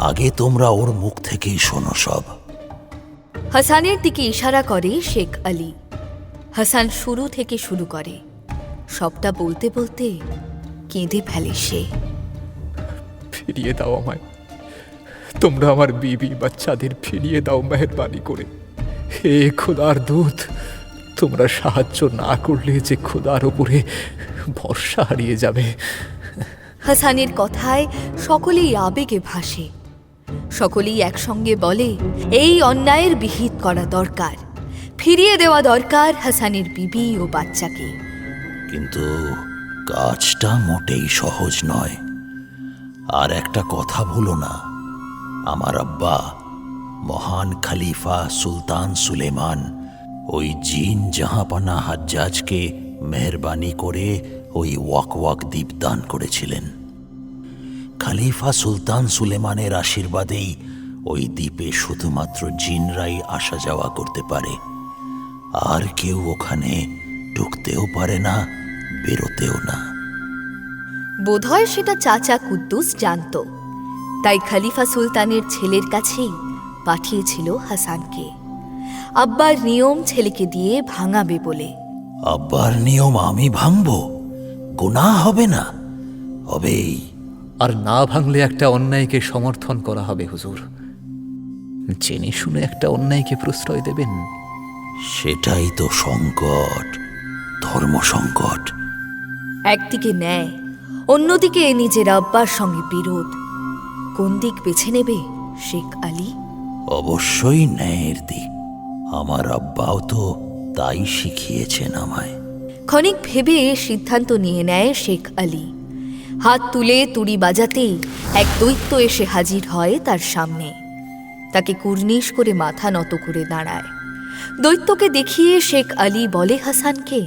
আগে তোমরা ওর মুখ থেকেই শোনো সব।
হাসানের দিকে ইশারা করে শেখ আলী। হাসান শুরু থেকে শুরু করে। সবটা বলতে বলতে কেঁদে ফেলে সে।
ফিরিয়ে দাও আমায়, তোমরা আমার বিবি বাচ্চাদের ফিরিয়ে দাও মেহেরবানি করে। হে খোদার দূত, তোমরা সাহায্য না করলে যে খোদার উপরে ভরসা হারিয়ে যাবে।
হাসানের কথায় সকলেই আবেগে ভাসে। সকলেই একসঙ্গে বলে, এই অন্যায়ের বিহিত করা দরকার, ফিরিয়ে দেওয়া দরকার হাসানের বিবি ও বাচ্চাকে।
কিন্তু কাজটা মোটেই সহজ নয়। আর একটা কথা ভুলো না, আমার আব্বা মহান খলিফা সুলতান সুলেমান ওই জিন জাহাপানা হাজ্জাজকে মেহরবানি করে ওই ওয়াক দ্বীপ দান করেছিলেন। খলিফা সুলতান সুলেমানের আশীর্বাদেই ওই দ্বীপে শুধুমাত্র জিনরাই আসা যাওয়া করতে পারে, আর কেউ ওখানে ঢুকতেও পারে না, বেরোতেও না।
বোধহয় সেটা চাচা কুদ্দুস জানত, তাই খলিফা সুলতানের ছেলের কাছেই পাঠিয়েছিল হাসানকে। আব্বার নিয়ম ছেলেকে দিয়ে ভাঙাবে বলে।
আব্বার নিয়ম আমি ভাঙবো? গুনাহ হবে না? হবেই।
আর না ভাঙলে একটা অন্যায়কে সমর্থন করা হবে হুজুর। জেনে শুনে একটা অন্যায়কে প্রশ্রয় দেবেন?
সেটাই তো সংকট, ধর্ম সংকট।
একদিকে ন্যায়, অন্যদিকে নিজের আব্বার সঙ্গে বিরোধ। কোন দিক বেছে নেবে শেখ আলী?
অবশ্যই ন্যায়ের দিক। আমার আব্বাও তো তাই শিখিয়েছেন আমায়।
ক্ষণিক ভেবে সিদ্ধান্ত নিয়ে নেয় শেখ আলী। হাত তুলে তুড়ি বাজাতেই এক দৈত্য এসে হাজির হয় তার সামনে। তাকে কুর্নিশ করে মাথা নত করে দাঁড়ায়। দৈত্যকে দেখিয়ে শেখ আলী বলে হাসানকে,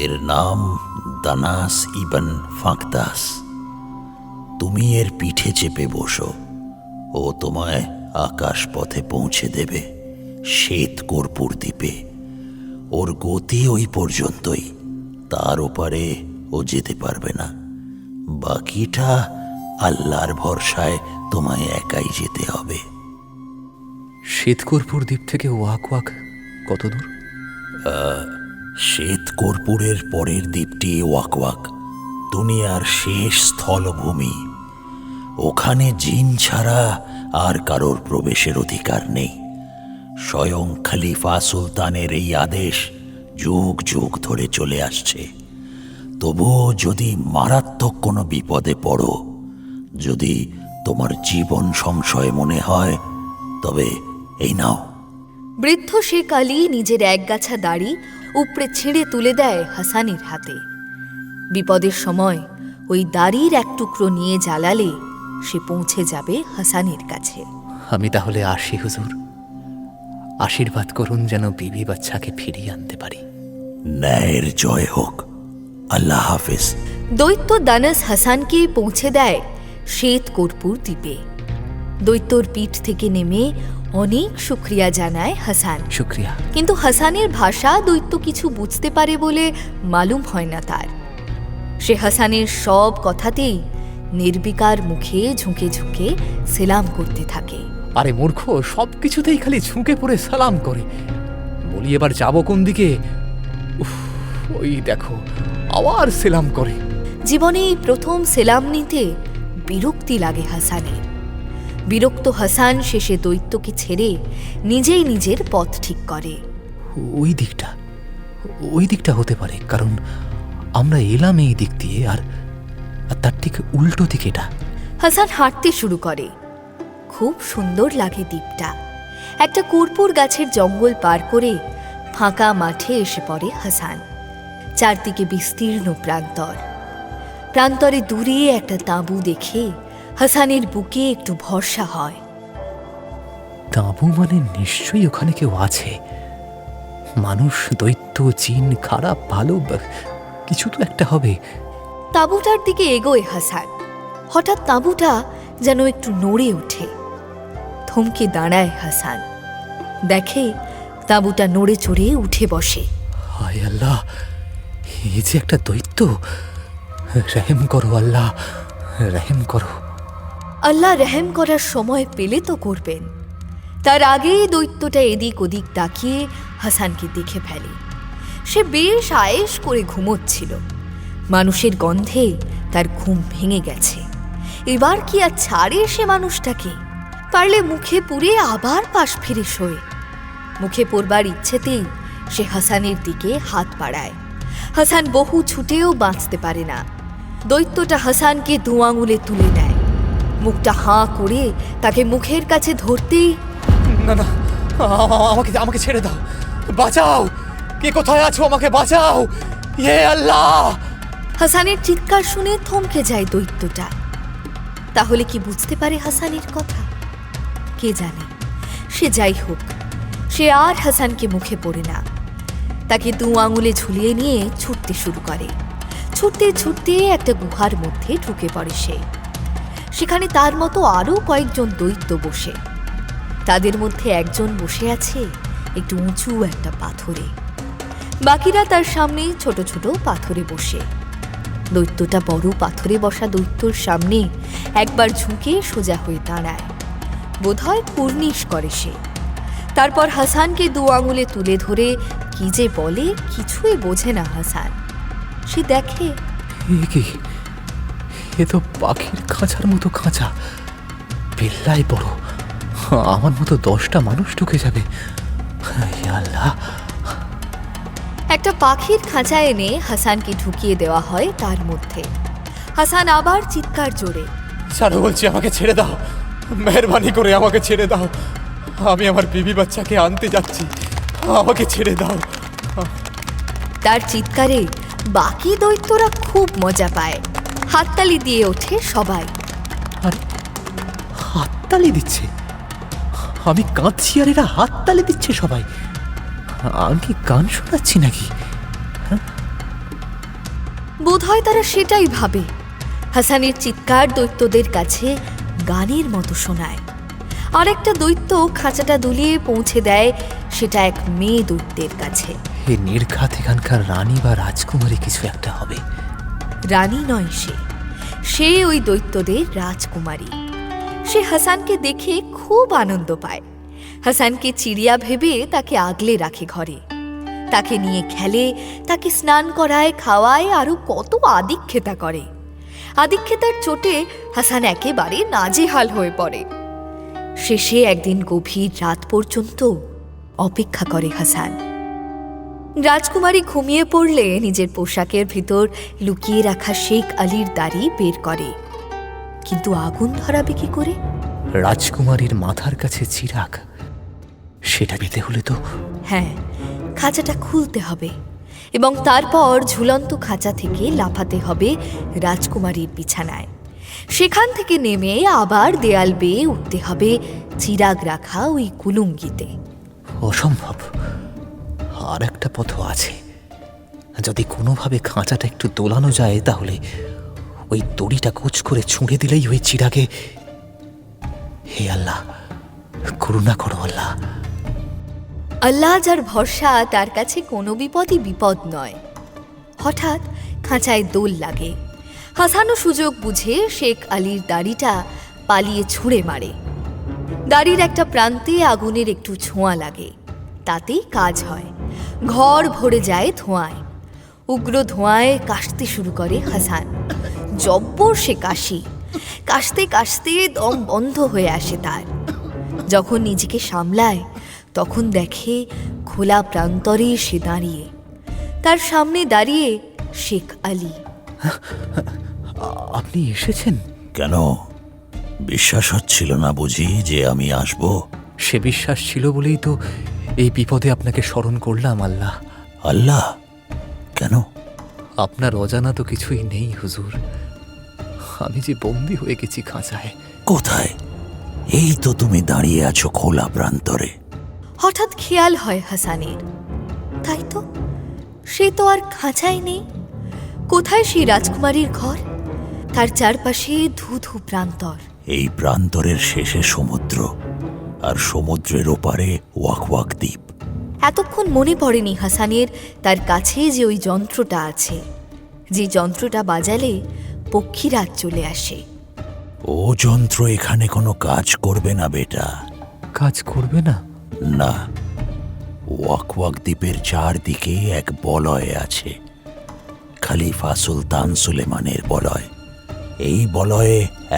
এর নাম দানাস ইবন ফাকদাস। তুমি এর পিঠে চেপে বসো, ও তোমায় আকাশ পথে পৌঁছে দেবে, শ্বেত কর্পূর দ্বীপে। ওর গতি ওই পর্যন্তই, তার ওপারে ও যেতে পারবে না। বাকিটা আল্লাহর ভরসায় তোমায় একাই যেতে হবে।
শ্বেতকর্পূর দ্বীপ থেকে ওয়াক কত দূর?
শ্বেত কর্পূরের পরের দ্বীপটি ওয়াক, দুনিয়ার শেষ স্থলভূমি। ওখানে জিন ছাড়া আর কারোর প্রবেশের অধিকার নেই। স্বয়ং খলিফা সুলতানের এই আদেশ যুগ যুগ ধরে চলে আসছে। তবুও যদি মারাত্মক কোনো বিপদে পড়ো, যদি তোমার জীবন সংশয় মনে হয়, তবে এই নাও।
বৃদ্ধ শেখ আলী নিজের একগাছা দাড়ি উপড়ে ছিঁড়ে তুলে দেয় হাসানের হাতে। বিপদের সময় ওই দাড়ির এক টুকরো নিয়ে জ্বালালে সে পৌঁছে যাবে হাসানের কাছে।
আমি তাহলে আসি হুজুর, আশীর্বাদ করুন যেন বিবি বাচ্চাকে ফিরিয়ে আনতে পারি।
ন্যায়ের জয় হোক। আল্লাহ হাফেজ।
দৈত্য দানাস হাসানকে পৌঁছে দেয় শ্বেত কর্পূর দ্বীপে। দৈত্যর পিঠ থেকে নেমে অনেক শুকরিয়া জানায় হাসান।
শুকরিয়া।
কিন্তু হাসানের ভাষা দৈত্য কিছু বুঝতে পারে বলে মালুম হয় না তার। সে হাসানের সব কথাতেই নির্বিকার মুখে ঝুঁকে ঝুঁকে সেলাম করতে থাকে।
আরে মূর্খ, সব কিছুতেই খালি ঝুঁকে পড়ে সালাম করে। বলি এবার যাব কোন দিকে? উফ, ওই দেখো আবার সেলাম করে।
জীবনে এই প্রথম সেলাম নিতে বিরক্তি লাগে হাসানের। বিরক্ত হাসান শেষে দৈত্যকে ছেড়ে নিজেই নিজের পথ ঠিক করে।
ওই দিকটা হতে পারে, কারণ আমরা এলাম এই দিক দিয়ে, আর তার ঠিক উল্টো দিকে এটা।
হাসান হাঁটতে শুরু করে। খুব সুন্দর লাগে দ্বীপটা। একটা কর্পূর গাছের জঙ্গল পার করে ফাঁকা মাঠে এসে পড়ে হাসান। চারদিকে বিস্তীর্ণ প্রান্তর। প্রান্তরে দূরে একটা তাঁবু দেখে হাসানের বুকে একটু ভরসা হয়।
তাঁবু মানে নিশ্চয়ই ওখানে কেউ আছে। মানুষ, দৈত্য, জিন, খারাপ, ভালো, কিছু তো একটা হবে।
তাঁবুটার দিকে এগোয় হাসান। হঠাৎ তাঁবুটা যেন একটু নড়ে ওঠে। থমকে দাঁড়ায় হাসান। দেখে তাঁবুটা নড়ে চড়ে উঠে বসে।
হায় আল্লাহ, এই যে একটা দৈত্য! রহেম করো আল্লাহ, রহেম করো।
আল্লাহ রহেম করার সময় পেলে তো করবেন। তার আগেই দৈত্যটা এদিক ওদিক তাকিয়ে হাসানকে দেখে ফেলে। সে বেশ আয়েশ করে ঘুমোচ্ছিল। মানুষের গন্ধে তার ঘুম ভেঙে গেছে। এবার কি আর ছাড়ে সে মানুষটাকে? পারলে মুখে পুরে আবার পাশ ফিরে শোয়। মুখে পড়বার ইচ্ছেতেই সে হাসানের দিকে হাত বাড়ায়। হাসান বহু ছুটেও বাঁচতে পারে না। দৈত্যটা হাসানকে 2 আঙুলে তুলে নেয়। মুখটা হাঁ করে তাকে মুখের কাছে ধরতেই,
না না, আমাকে ছেড়ে দাও, বাঁচাও! কে কোথায় আছো? আমাকে বাঁচাও! ইয়ে আল্লাহ!
হাসানের চিৎকার শুনে থমকে যায় দৈত্যটা। তাহলে কি বুঝতে পারে হাসানের কথা? কে জানে। সে যাই হোক, সে আর হাসানকে মুখে পড়ে না। তাকে 2 আঙুলে ঝুলিয়ে নিয়ে ছুটতে শুরু করে। ছুটতে ছুটতে একটা গুহার মধ্যে ঢুকে পড়ে সে। সেখানে তার মতো আরও কয়েকজন দৈত্য বসে। তাদের মধ্যে একজন বসে আছে একটু উঁচু একটা পাথরে। বাকিরা তার সামনে ছোট ছোট পাথরে বসে। দৈত্যটা বড় পাথরে বসা দৈত্যর সামনে একবার ঝুঁকে সোজা হয়ে দাঁড়ায়। বোধহয় কুর্নিশ করে সে। তারপর হাসানকে 2 আঙুলে তুলে ধরে কি যে বলে কিছুই বোঝে না হাসান। সে দেখে,
এ তো পাখির খাঁচার মতো খাঁচা, পেল্লাই বড়। আমার মতো 10টা মানুষ ঢুকে যাবে। আল্লাহ!
একটা পাখির খাঁচা এনে হাসানকে ঢুকিয়ে দেওয়া হয় তার মধ্যে। হাসান আবার চিৎকার জোরে,
ছাড়ো বলছি, আমাকে ছেড়ে দাও, মেহরবানি করে আমাকে ছেড়ে দাও। আমি আমার বিবি বাচ্চাকে আনতে যাচ্ছি, আমাকে ছেড়ে দাও।
তার চিৎকারে বাকি দৈত্যরা খুব মজা পায়। হাততালি দিয়ে ওঠে সবাই।
আর হাততালি দিচ্ছে? আমি কাঁদছি আর এরা হাততালি দিচ্ছে সবাই। আমি কি গান শোনাচ্ছি নাকি?
বোধহয় তারা সেটাই ভাবে। হাসানের চিৎকার দৈত্যদের কাছে গানের মতো শোনায়। আরেকটা দৈত্য খাঁচাটা দুলিয়ে পৌঁছে দেয় সেটা এক মেয়ে দৈত্যের কাছে।
এ নির্ঘাত এখানকার রানী বা রাজকুমারী কিছু একটা হবে।
রানী নয়, সে ওই দৈত্যদের রাজকুমারী। সে হাসানকে দেখে খুব আনন্দ পায়। হাসানকে চিড়িয়া ভেবে তাকে আগলে রাখে ঘরে। তাকে নিয়ে খেলে, তাকে স্নান করায়, খাওয়ায়, আরো কত আদিক্ষেতা করে। আদিক্ষেতার চোটে হাসান একেবারে নাজেহাল হয়ে পড়ে। শেষে একদিন গভীর রাত পর্যন্ত অপেক্ষা করে হাসান। রাজকুমারী ঘুমিয়ে পড়লে নিজের পোশাকের ভিতর লুকিয়ে রাখা শেখ আলীর দাড়ি বের করে। কিন্তু আগুন ধরাবে কি করে?
রাজকুমারীর মাথার কাছে চিরাগ, সেটা পেতে হলে তো
হ্যাঁ, খাঁচাটা খুলতে হবে এবং তারপর ঝুলন্ত খাঁচা থেকে লাফাতে হবে রাজকুমারীর বিছানায়। সেখান থেকে নেমে আবার দেয়াল বেয়ে উঠতে হবে চিরাগ রাখা ওই কুলুঙ্গিতে।
অসম্ভব। আর একটা পথ আছে। যদি কোনোভাবে খাঁচাটা একটু দোলানো যায়, তাহলে ওই দড়িটা কোচ করে ছুঁড়ে দিলেই ওই চিরাগে। হে আল্লাহ, করুণা করো আল্লাহ।
আল্লাহ যার ভরসা, তার কাছে কোনো বিপদই বিপদ নয়। হঠাৎ খাঁচায় দোল লাগে। হাসানও সুযোগ বুঝে শেখ আলীর দাড়িটা পালিয়ে ছুঁড়ে মারে। দাড়ির একটা প্রান্তে আগুনের একটু ছোঁয়া লাগে, তাতেই কাজ হয়। ঘর ভরে যায় ধোঁয়ায়। উগ্র ধোঁয়ায় কাশতে শুরু করে হাসান। জব্বর সে কাশতে কাশতে দম বন্ধ হয়ে আসে তার। যখন নিজেকে সামলায় তখন দেখে খোলা প্রান্তরে সে দাঁড়িয়ে। তার সামনে দাঁড়িয়ে শেখ আলী।
আপনি এসেছেন?
কেন, বিশ্বাস হচ্ছিল না বুঝি যে আমি আসব?
সে বিশ্বাস ছিল বলেই তো এই বিপদে আপনাকে স্মরণ করলাম। আল্লাহ।
আল্লাহ? কেন?
আপনার অজানা তো কিছুই নেই হুজুর। আমি যে বন্দী হয়ে গেছি খাঁচায়।
কোথায়? এই তো তুমি দাঁড়িয়ে আছো খোলা প্রান্তরে।
হঠাৎ খেয়াল হয় হাসানের, তাই তো, সে তো আর খাঁচায় নেই। কোথায় সেই রাজকুমারীর ঘর? তার চারপাশে ধু ধু প্রান্তর।
এই প্রান্তরের শেষে সমুদ্র, আর সমুদ্রের ওপারে ওয়াক ওয়াক দ্বীপ।
এতক্ষণ মনে পড়েনি হাসানের তার কাছে যে ওই যন্ত্রটা আছে, যে যন্ত্রটা বাজালে পক্ষীরাজ চলে আসে।
ও যন্ত্র এখানে কোনো কাজ করবে না বেটা।
কাজ করবে না?
না, ওয়াক ওয়াক দ্বীপের চারদিকে এক বলয় আছে, খলিফা সুলতান সুলেমানের বলয়। এই বলয়ে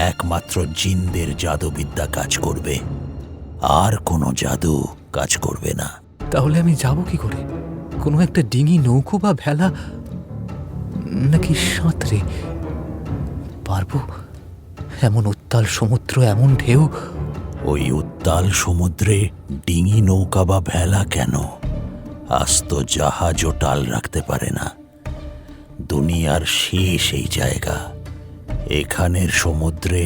একমাত্র জিনদের জাদুবিদ্যা কাজ করবে, আর কোনো জাদু কাজ করবে না।
তাহলে আমি যাব কি করে? কোনো একটা ডিঙি, নৌকো বা ভেলা, নাকি সাঁতরে পারবো? এমন উত্তাল সমুদ্র, এমন ঢেউ।
ওই উত্তাল সমুদ্রে ডিঙি, নৌকা বা ভেলা কেন, আস্ত জাহাজও টাল রাখতে পারে না। দুনিয়ার শেষ এই জায়গা। এখানের সমুদ্রে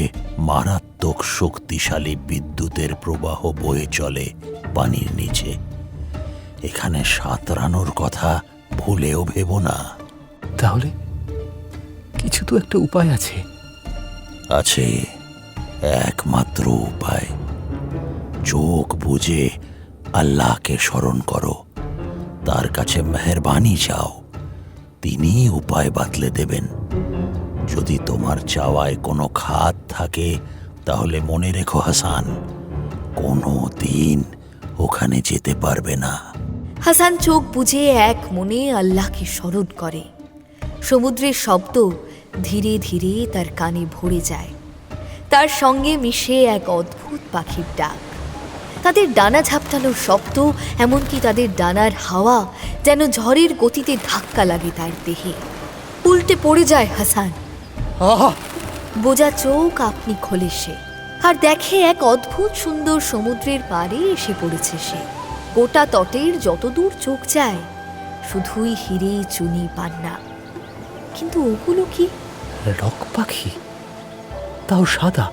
মারাত্মক শক্তিশালী বিদ্যুতের প্রবাহ বয়ে চলে পানির নিচে। এখানে সাঁতরানোর কথা ভুলেও ভেবো না।
তাহলে কিছু তো একটা উপায় আছে।
আছে, একমাত্র উপায়। চোখ বুজে আল্লাহকে স্মরণ করো, তার কাছে মেহেরবানি চাও, তিনি উপায় বাতলে দেবেন। যদি তোমার চাওয়ায় কোনো খাত থাকে তাহলে মনে রেখো হাসান, কোনো দিন ওখানে যেতে পারবে না।
হাসান চোখ বুজে এক মনে আল্লাহকে স্মরণ করে। সমুদ্রের শব্দ ধীরে ধীরে তার কানে ভরে যায়। তার সঙ্গে মিশে এক অদ্ভুত পাখির ডাক। তাদের ডানা ঝাপটানোর শব্দ, এমনকি তাদের ডানার হাওয়া যেন ঝড়ের গতিতে ধাক্কা লাগে তার দেহে। উল্টে পড়ে যায় হাসান। বোঝা চোখ আপনি খোলে সে, আর দেখে এক অদ্ভুত সুন্দর সমুদ্রের পাড়ে এসে পড়েছে সে। গোটা তটের যতদূর চোখ যায় শুধুই হিরে, চুনি, পান্না। কিন্তু ওগুলো কি?
রক পাখি, তাও সাদা।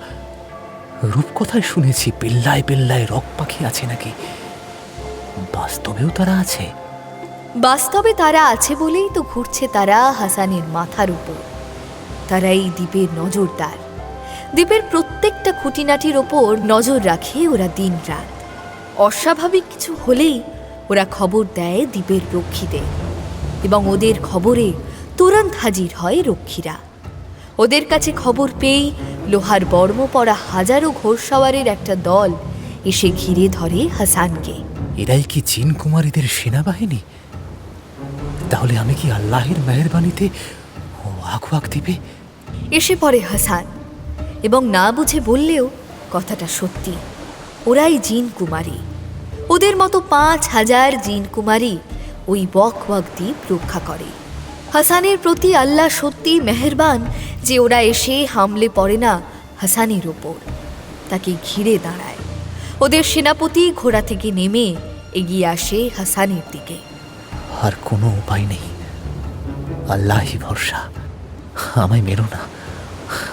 রূপকথায় শুনেছি বেল্লায় বেল্লায় রক পাখি আছে নাকি। বাস্তবেও তারা আছে?
বাস্তবে তারা আছে বলেই তো ঘুরছে তারা হাসানের মাথার উপর। তারা এই দ্বীপের নজরদার। দ্বীপের প্রত্যেকটা খুঁটিনাটির ওপর নজর রাখে ওরা দিন রাত। অস্বাভাবিক কিছু হলেই ওরা খবর দেয় দ্বীপের রক্ষীদের, এবং ওদের খবরে তুরন্ত হাজির হয় রক্ষীরা। ওদের কাছে খবর পেয়েই লোহার বর্ম পরা হাজারো ঘোড়সওয়ারের একটা দল এসে ঘিরে ধরে হাসানকে।
এরাই কি জিন কুমারীদের সেনাবাহিনী? তাহলে আমি কি আল্লাহের মেহেরবানিতে ওয়াক ওয়াক দ্বীপে?
এসে পড়ে হাসান, এবং না বুঝে বললেও কথাটা সত্যি। ওরাই জিন কুমারী। ওদের মতো ৫,০০০ জিন কুমারী ওই ওয়াক ওয়াক দ্বীপ রক্ষা করে। হাসানের প্রতি আল্লাহ সত্যি মেহেরবান যে ওরা এসে হামলে পড়ে না হাসানের ওপর, তাকে ঘিরে দাঁড়ায়। ওদের সেনাপতি ঘোড়া থেকে নেমে এগিয়ে আসে হাসানের দিকে।
আর কোনো উপায় নেই, আল্লাহই ভরসা। আমায় মেরো না,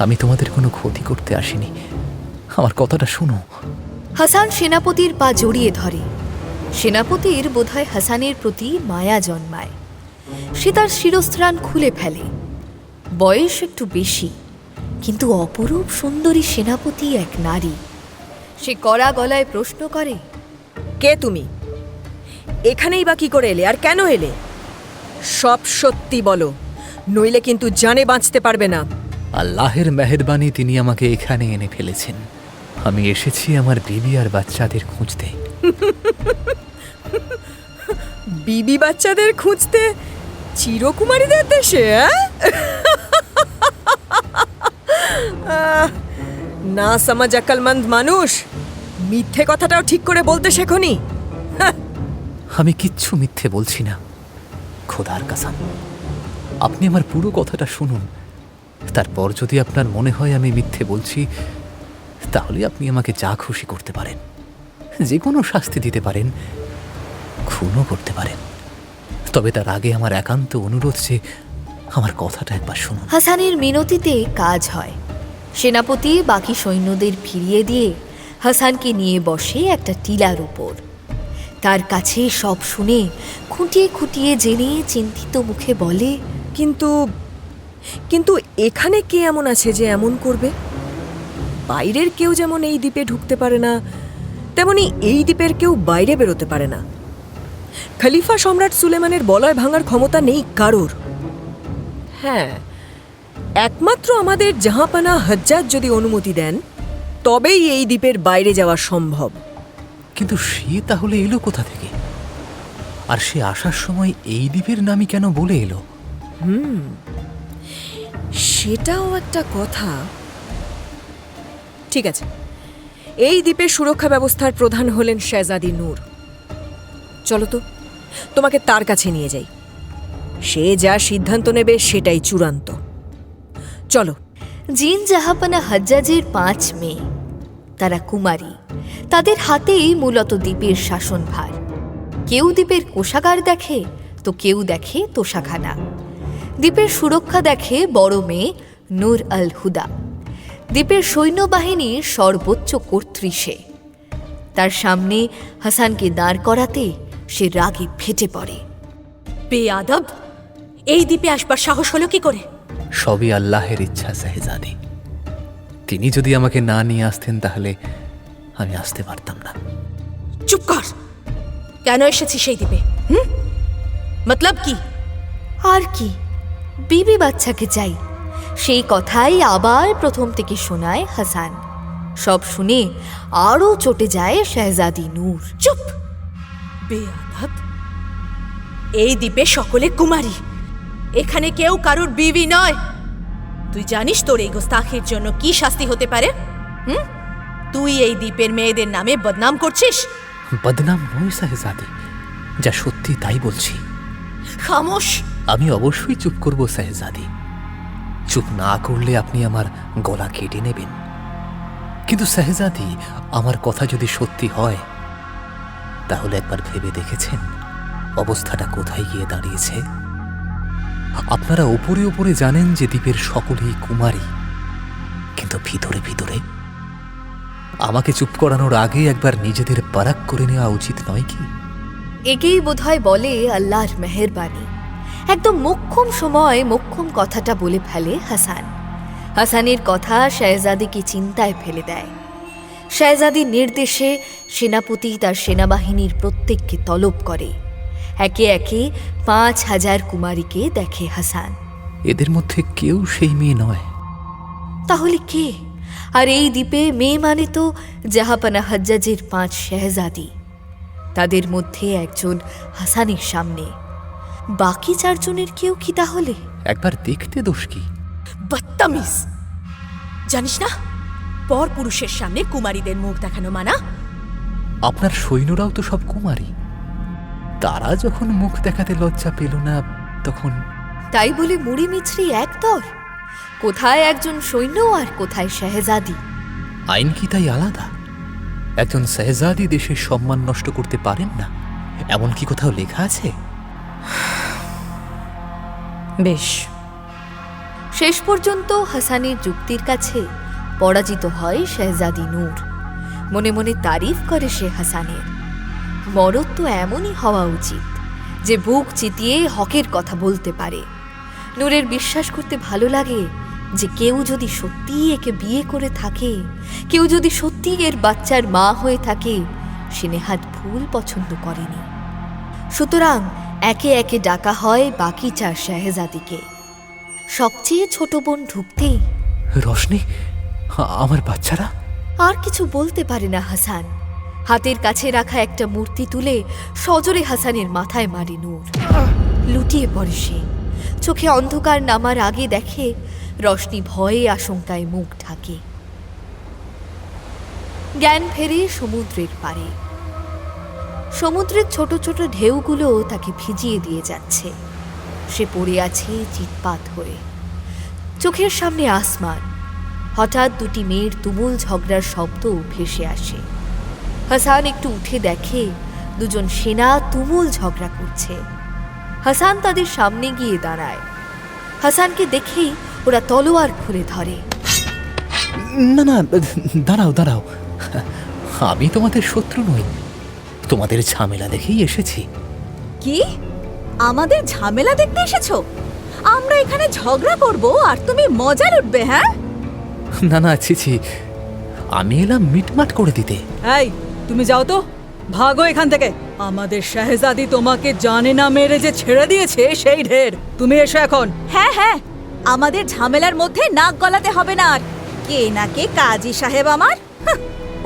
আমি তোমাদের কোনো ক্ষতি করতে আসিনি, আমার কথাটা শোনো।
হাসান সেনাপতির পা জড়িয়ে ধরে। সেনাপতির বোধহয় হাসানের প্রতি মায়া জন্মায়। সে তার শিরস্ত্রাণ খুলে ফেলে। বয়স একটু বেশি, কিন্তু অপরূপ সুন্দরী সেনাপতি এক নারী। সে কড়া গলায় প্রশ্ন করে,
কে তুমি? এখানেই বা কি করে এলে, আর কেন এলে? সব সত্যি বলো, নইলে কিন্তু জানে বাঁচতে পারবে না।
আল্লাহের মেহেরবানি, তিনি আমাকে এখানে এনে ফেলেছেন। আমি এসেছি আমার বিবি আর বাচ্চাদের খুঁজতে।
বিবি বাচ্চাদের খুঁজতে চিরকুমারীদের দেশে? না সমাজ আকলমন্দ মানুষ, মিথ্যে কথাটাও ঠিক করে বলতে শেখনি।
আমি কিচ্ছু মিথ্যে বলছি না, খোদার কাসাম। আপনি আমার পুরো কথাটা শুনুন, তারপর যদি আপনার মনে হয় আমি মিথ্যে বলছি, তাহলে আপনি আমাকে যা খুশি করতে পারেন, যে কোনো শাস্তি দিতে পারেন, খুনও করতে পারেন। তবে তার আগে আমার একান্ত অনুরোধ যে আমার কথাটা একবার শুনুন।
হাসানের মিনতিতে কাজ হয়। সেনাপতি বাকি সৈন্যদের ফিরিয়ে দিয়ে হাসানকে নিয়ে বসে একটা টিলার উপর। তার কাছে সব শুনে খুঁটিয়ে খুঁটিয়ে জেনে চিন্তিত মুখে বলে,
কিন্তু কিন্তু এখানে কে এমন আছে যে এমন করবে? বাইরের কেউ যেমন এই দ্বীপে ঢুকতে পারে না, তেমনি এই দ্বীপের কেউ বাইরে বেরোতে পারে না। খলিফা সম্রাট সুলেমানের বলয় ভাঙার ক্ষমতা নেই কারোর। হ্যাঁ, একমাত্র আমাদের জাহাপানা হজ্জাজ যদি অনুমতি দেন, তবেই এই দ্বীপের বাইরে যাওয়া সম্ভব।
কিন্তু সে তাহলে এলো কোথা থেকে? আর সে আসার সময় এই দ্বীপের নামই কেন বলে এলো?
সেটাও একটা কথা। ঠিক আছে, এই দ্বীপের সুরক্ষা ব্যবস্থার প্রধান হলেন শেহজাদি নূর। চলো তো, তোমাকে তার কাছে নিয়ে যাই। সে যা সিদ্ধান্ত নেবে সেটাই চূড়ান্ত। চলো।
জিন জাহাপানা হজ্জাজের 5 মেয়ে, তারা কুমারী। তাদের হাতেই মূলত দ্বীপের শাসনভার। কেউ দ্বীপের কোষাগার দেখে, তো কেউ দেখে তোষাখানা। দ্বীপের সুরক্ষা দেখে বড় মেয়ে নূর আল হুদা। দ্বীপের সৈন্যবাহিনীর সর্বোচ্চ কর্ত্রী সে। তার সামনে হাসানকে দাঁড় করাতে সে রাগে ফেটে পড়ে।
বেয়াদব, এই দ্বীপে আসবার সাহস হলো কি করে?
সবই আল্লাহের ইচ্ছা শেহজাদি। তিনি যদি আমাকে না নিয়ে আসতেন তাহলে আমি আসতে পারতাম না।
চুপ কর! কেন এসেছি সেই দ্বীপে? মতলব কি?
আর কি, বিবি বাচ্চাকে চাই। সেই কথাই আবার প্রথম থেকে শোনায় হাসান। সব শুনে আরও চটে যায় শেহজাদি নূর।
চুপ! বেয়াদব, এই দ্বীপে সকলে কুমারী। এখানে কেউ কারুর বিবি নয়। তুই জানিস তোর এই গোস্তাখির জন্য কি শাস্তি হতে পারে? তুই এই দ্বীপের মেয়েদের নামে বদনাম করছিস।
বদনাম নয় শেহজাদি, যা সত্যি তাই বলছি।
খামোশ!
আমি অবশ্যই চুপ করব শেহজাদি। চুপ না করলে আপনি আমার গলা কেটে নেবেন। কিন্তু শেহজাদি, আমার কথা যদি সত্যি হয়, তাহলে একবার ভেবে দেখেছেন অবস্থাটা কোথায় গিয়ে দাঁড়িয়েছে? আপনারা ওপরে ওপরে জানেন যে দ্বীপের সকলেই কুমারী, কিন্তু ভিতরে ভিতরে আমাকে চুপ করানোর আগে একবার নিজেদের পারাক করে নেওয়া উচিত নয় কি?
একেই বোধহয় বলে আল্লাহর মেহেরবানি। একদম মোক্ষম সময় মোক্ষম কথাটা বলে ফেলে হাসান। হাসানের কথা শেহজাদিকে চিন্তায় ফেলে দেয়। শেহজাদির নির্দেশে সেনাপতি তার সেনাবাহিনীর প্রত্যেককে তলব করে। একে একে 5000 কুমারীকে দেখে হাসান।
এদের মধ্যে কেউ সেই মেয়ে নয়।
তাহলে কে? আর এই দ্বীপে মেয়ে মানে তো জাহাপানা হজ্জাজের 5 শেহজাদি। তাদের মধ্যে একজন হাসানের সামনে, বাকি 4 জনের কেউ কি তাহলে?
একবার দেখতে দোষ কি?
বদতমিজ! জানিস না পর পুরুষের সামনে কুমারীদের মুখ দেখানো মানা?
আপনার সৈন্যরাও তো সব কুমারী। তারা যখন মুখ দেখাতে লজ্জা পেল না, তখন
তাই বলে মুড়ি মিছরি একদর? কোথায় একজন সৈন্য আর কোথায় শেহজাদি?
আইন কি তাই আলাদা? একজন শেহজাদি দেশের সম্মান নষ্ট করতে পারেন না, এমন কি কোথাও লেখা আছে?
বেশ।
শেষ পর্যন্ত হাসানের যুক্তির কাছে পরাজিত হয় শেহজাদি নূর। মনে মনে তারিফ করে সে হাসানের। মরদ তো এমনই হওয়া উচিত যে বুক চিতিয়ে হকের কথা বলতে পারে। নূরের বিশ্বাস করতে ভালো লাগে যে কেউ যদি সত্যিই একে বিয়ে করে থাকে, কেউ যদি সত্যিই এর বাচ্চার মা হয়ে থাকে, সে নেহাত ভুল পছন্দ করেনি। সুতরাং একে একে ডাকা হয় বাকি 4 শেহজাদিকে। সবচেয়ে ছোট বোন ঢুকতেই
রোশনি, আমার বাচ্চারা?
আর কিছু বলতে পারে না হাসান। হাতের কাছে রাখা একটা মূর্তি তুলে সজোরে হাসানের মাথায় মারে নূর। লুটিয়ে পড়ে সে। চোখে অন্ধকার নামার আগে দেখে রশনি ভয়ে আশঙ্কায় মুখ ঢাকে। জ্ঞান ফেরে সমুদ্রের পারে। সমুদ্রের ছোট ছোট ঢেউগুলো তাকে ভিজিয়ে দিয়ে যাচ্ছে। সে পড়ে আছে চিৎপাত হয়ে। চোখের সামনে আসমান। হঠাৎ দুটি মেয়ের তুমুল ঝগড়ার শব্দ ভেসে আসে। হাসান একটু উঠে দেখে দুজন সেনা তুমুল ঝগড়া করছে। হাসান তাদের সামনে গিয়ে দাঁড়ায়। হাসানকে দেখেই ওরা তলোয়ার খুলে ধরে।
না না, দাঁড়াও দাঁড়াও, আমি তোমাদের শত্রু নই, তোমাদের ঝামেলা দেখেই এসেছি।
কি আমাদের ঝামেলা দেখতে এসেছো? আমরা এখানে ঝগড়া করব আর তুমি মজা লুটবে? হ্যাঁ
না না, ছি, আমি এলাম মিটমাট করে দিতে।
এই তুমি যাও তো, ভাগো এখান থেকে। আমাদের শাহজাদি তোমাকে জানে না মেরে যে ছেড়ে দিয়েছে সেই ঢের। তুমি এসো এখন। হ্যাঁ হ্যাঁ, আমাদের ঝামেলার মধ্যে নাক গলাতে হবে না। আর কে না কে কাজী সাহেব আমার,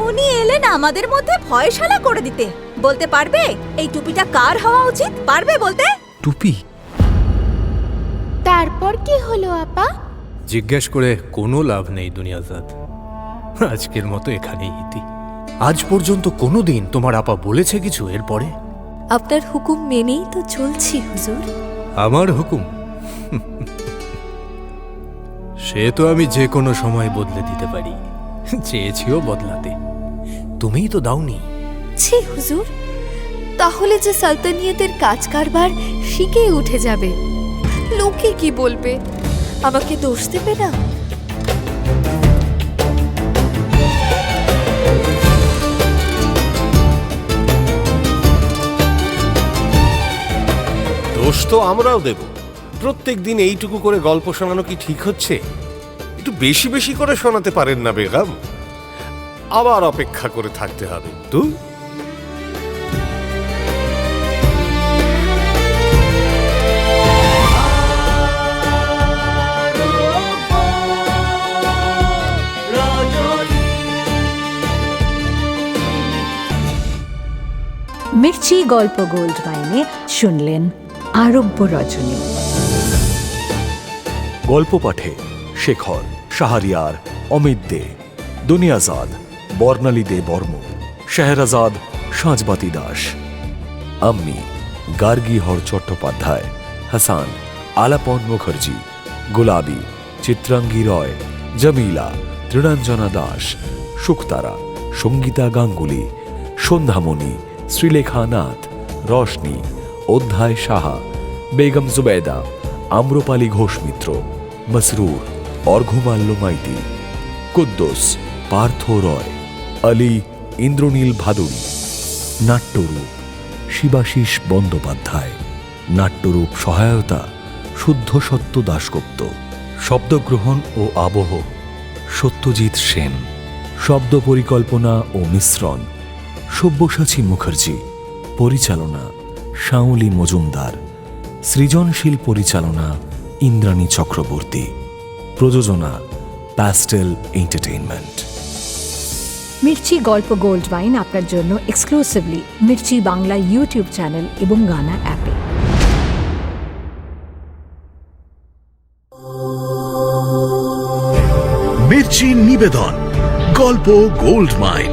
উনি এলেন আমাদের মধ্যে ফয়সালা করে দিতে। বলতে পারবে এই টুপিটা কার হওয়া উচিত? পারবে বলতে?
টুপি?
তারপর কি হলো আপা?
জিজ্ঞেস করে কোনো লাভ নেই দুনিয়াজাদ। আজকের মতো এখানেই ইতি। আজ পর্যন্ত কোনোদিন তোমার আপা বলেছে কিছু এরপরে?
আপনার হুকুম মেনেই তো চলছি হুজুর।
আমার হুকুম? সে তো আমি যে কোনো সময় বদলে দিতে পারি। চেয়েছিও বদলাতে, তুমিই তো দাওনি।
ছি হুজুর, তাহলে যে সালতানিয়তের কাজ কারবার শিখে উঠে যাবে। লোকে কি বলবে? আমাকে দোষ দেবে না?
দোষ তো আমরাও দেব। প্রত্যেক দিন এইটুকু করে গল্প শোনানো কি ঠিক হচ্ছে? একটু বেশি বেশি করে শোনাতে পারেন না বেগম? আবার অপেক্ষা করে থাকতে হবে তো।
মির্চি গল্প গোল্ড মাইনে শুনলেন আরব্য রজনী।
গল্প পাঠে শেখর, শাহরিয়ার, অমিত দে, দুনিয়াজাদ, বর্ণালী দে বর্মন, শেহরাজাদ, সাঁজবাতি দাস, আম্মি, গার্গী হর চট্টোপাধ্যায়, হাসান, আলাপন মুখার্জি, গুলাবি, চিত্রাঙ্গী রয়, জমিলা, তৃণাঞ্জনা দাস, শুকতারা, সঙ্গীতা গাঙ্গুলি, সন্ধ্যামণি, শ্রীলেখা নাথ, রশনি, অধ্যায় সাহা, বেগম জুবেদা, আম্রপালি ঘোষ মিত্র, মসরুর, অর্ঘ্যমাল্য মাইতি, কুদ্দুস, পার্থ রয়, আলী, ইন্দ্রনীল ভাদুরী। নাট্যরূপ শিবাশিস বন্দ্যোপাধ্যায়। নাট্যরূপ সহায়তা শুদ্ধ সত্য দাশগুপ্ত। শব্দগ্রহণ ও আবহ সত্যজিৎ সেন। শব্দ পরিকল্পনা ও মিশ্রণ সব্যসাচী মুখার্জি। পরিচালনা শাওলি মজুমদার। সৃজনশীল পরিচালনা ইন্দ্রাণী চক্রবর্তী। প্রযোজনা প্যাস্টেল এন্টারটেইনমেন্ট।
মির্চি গল্প গোল্ড ওয়াইন আপনার জন্য exclusively Mirchi Bangla YouTube channel এবং গানা অ্যাপে।
মির্চি নিবেদন গল্প গোল্ড মাইন।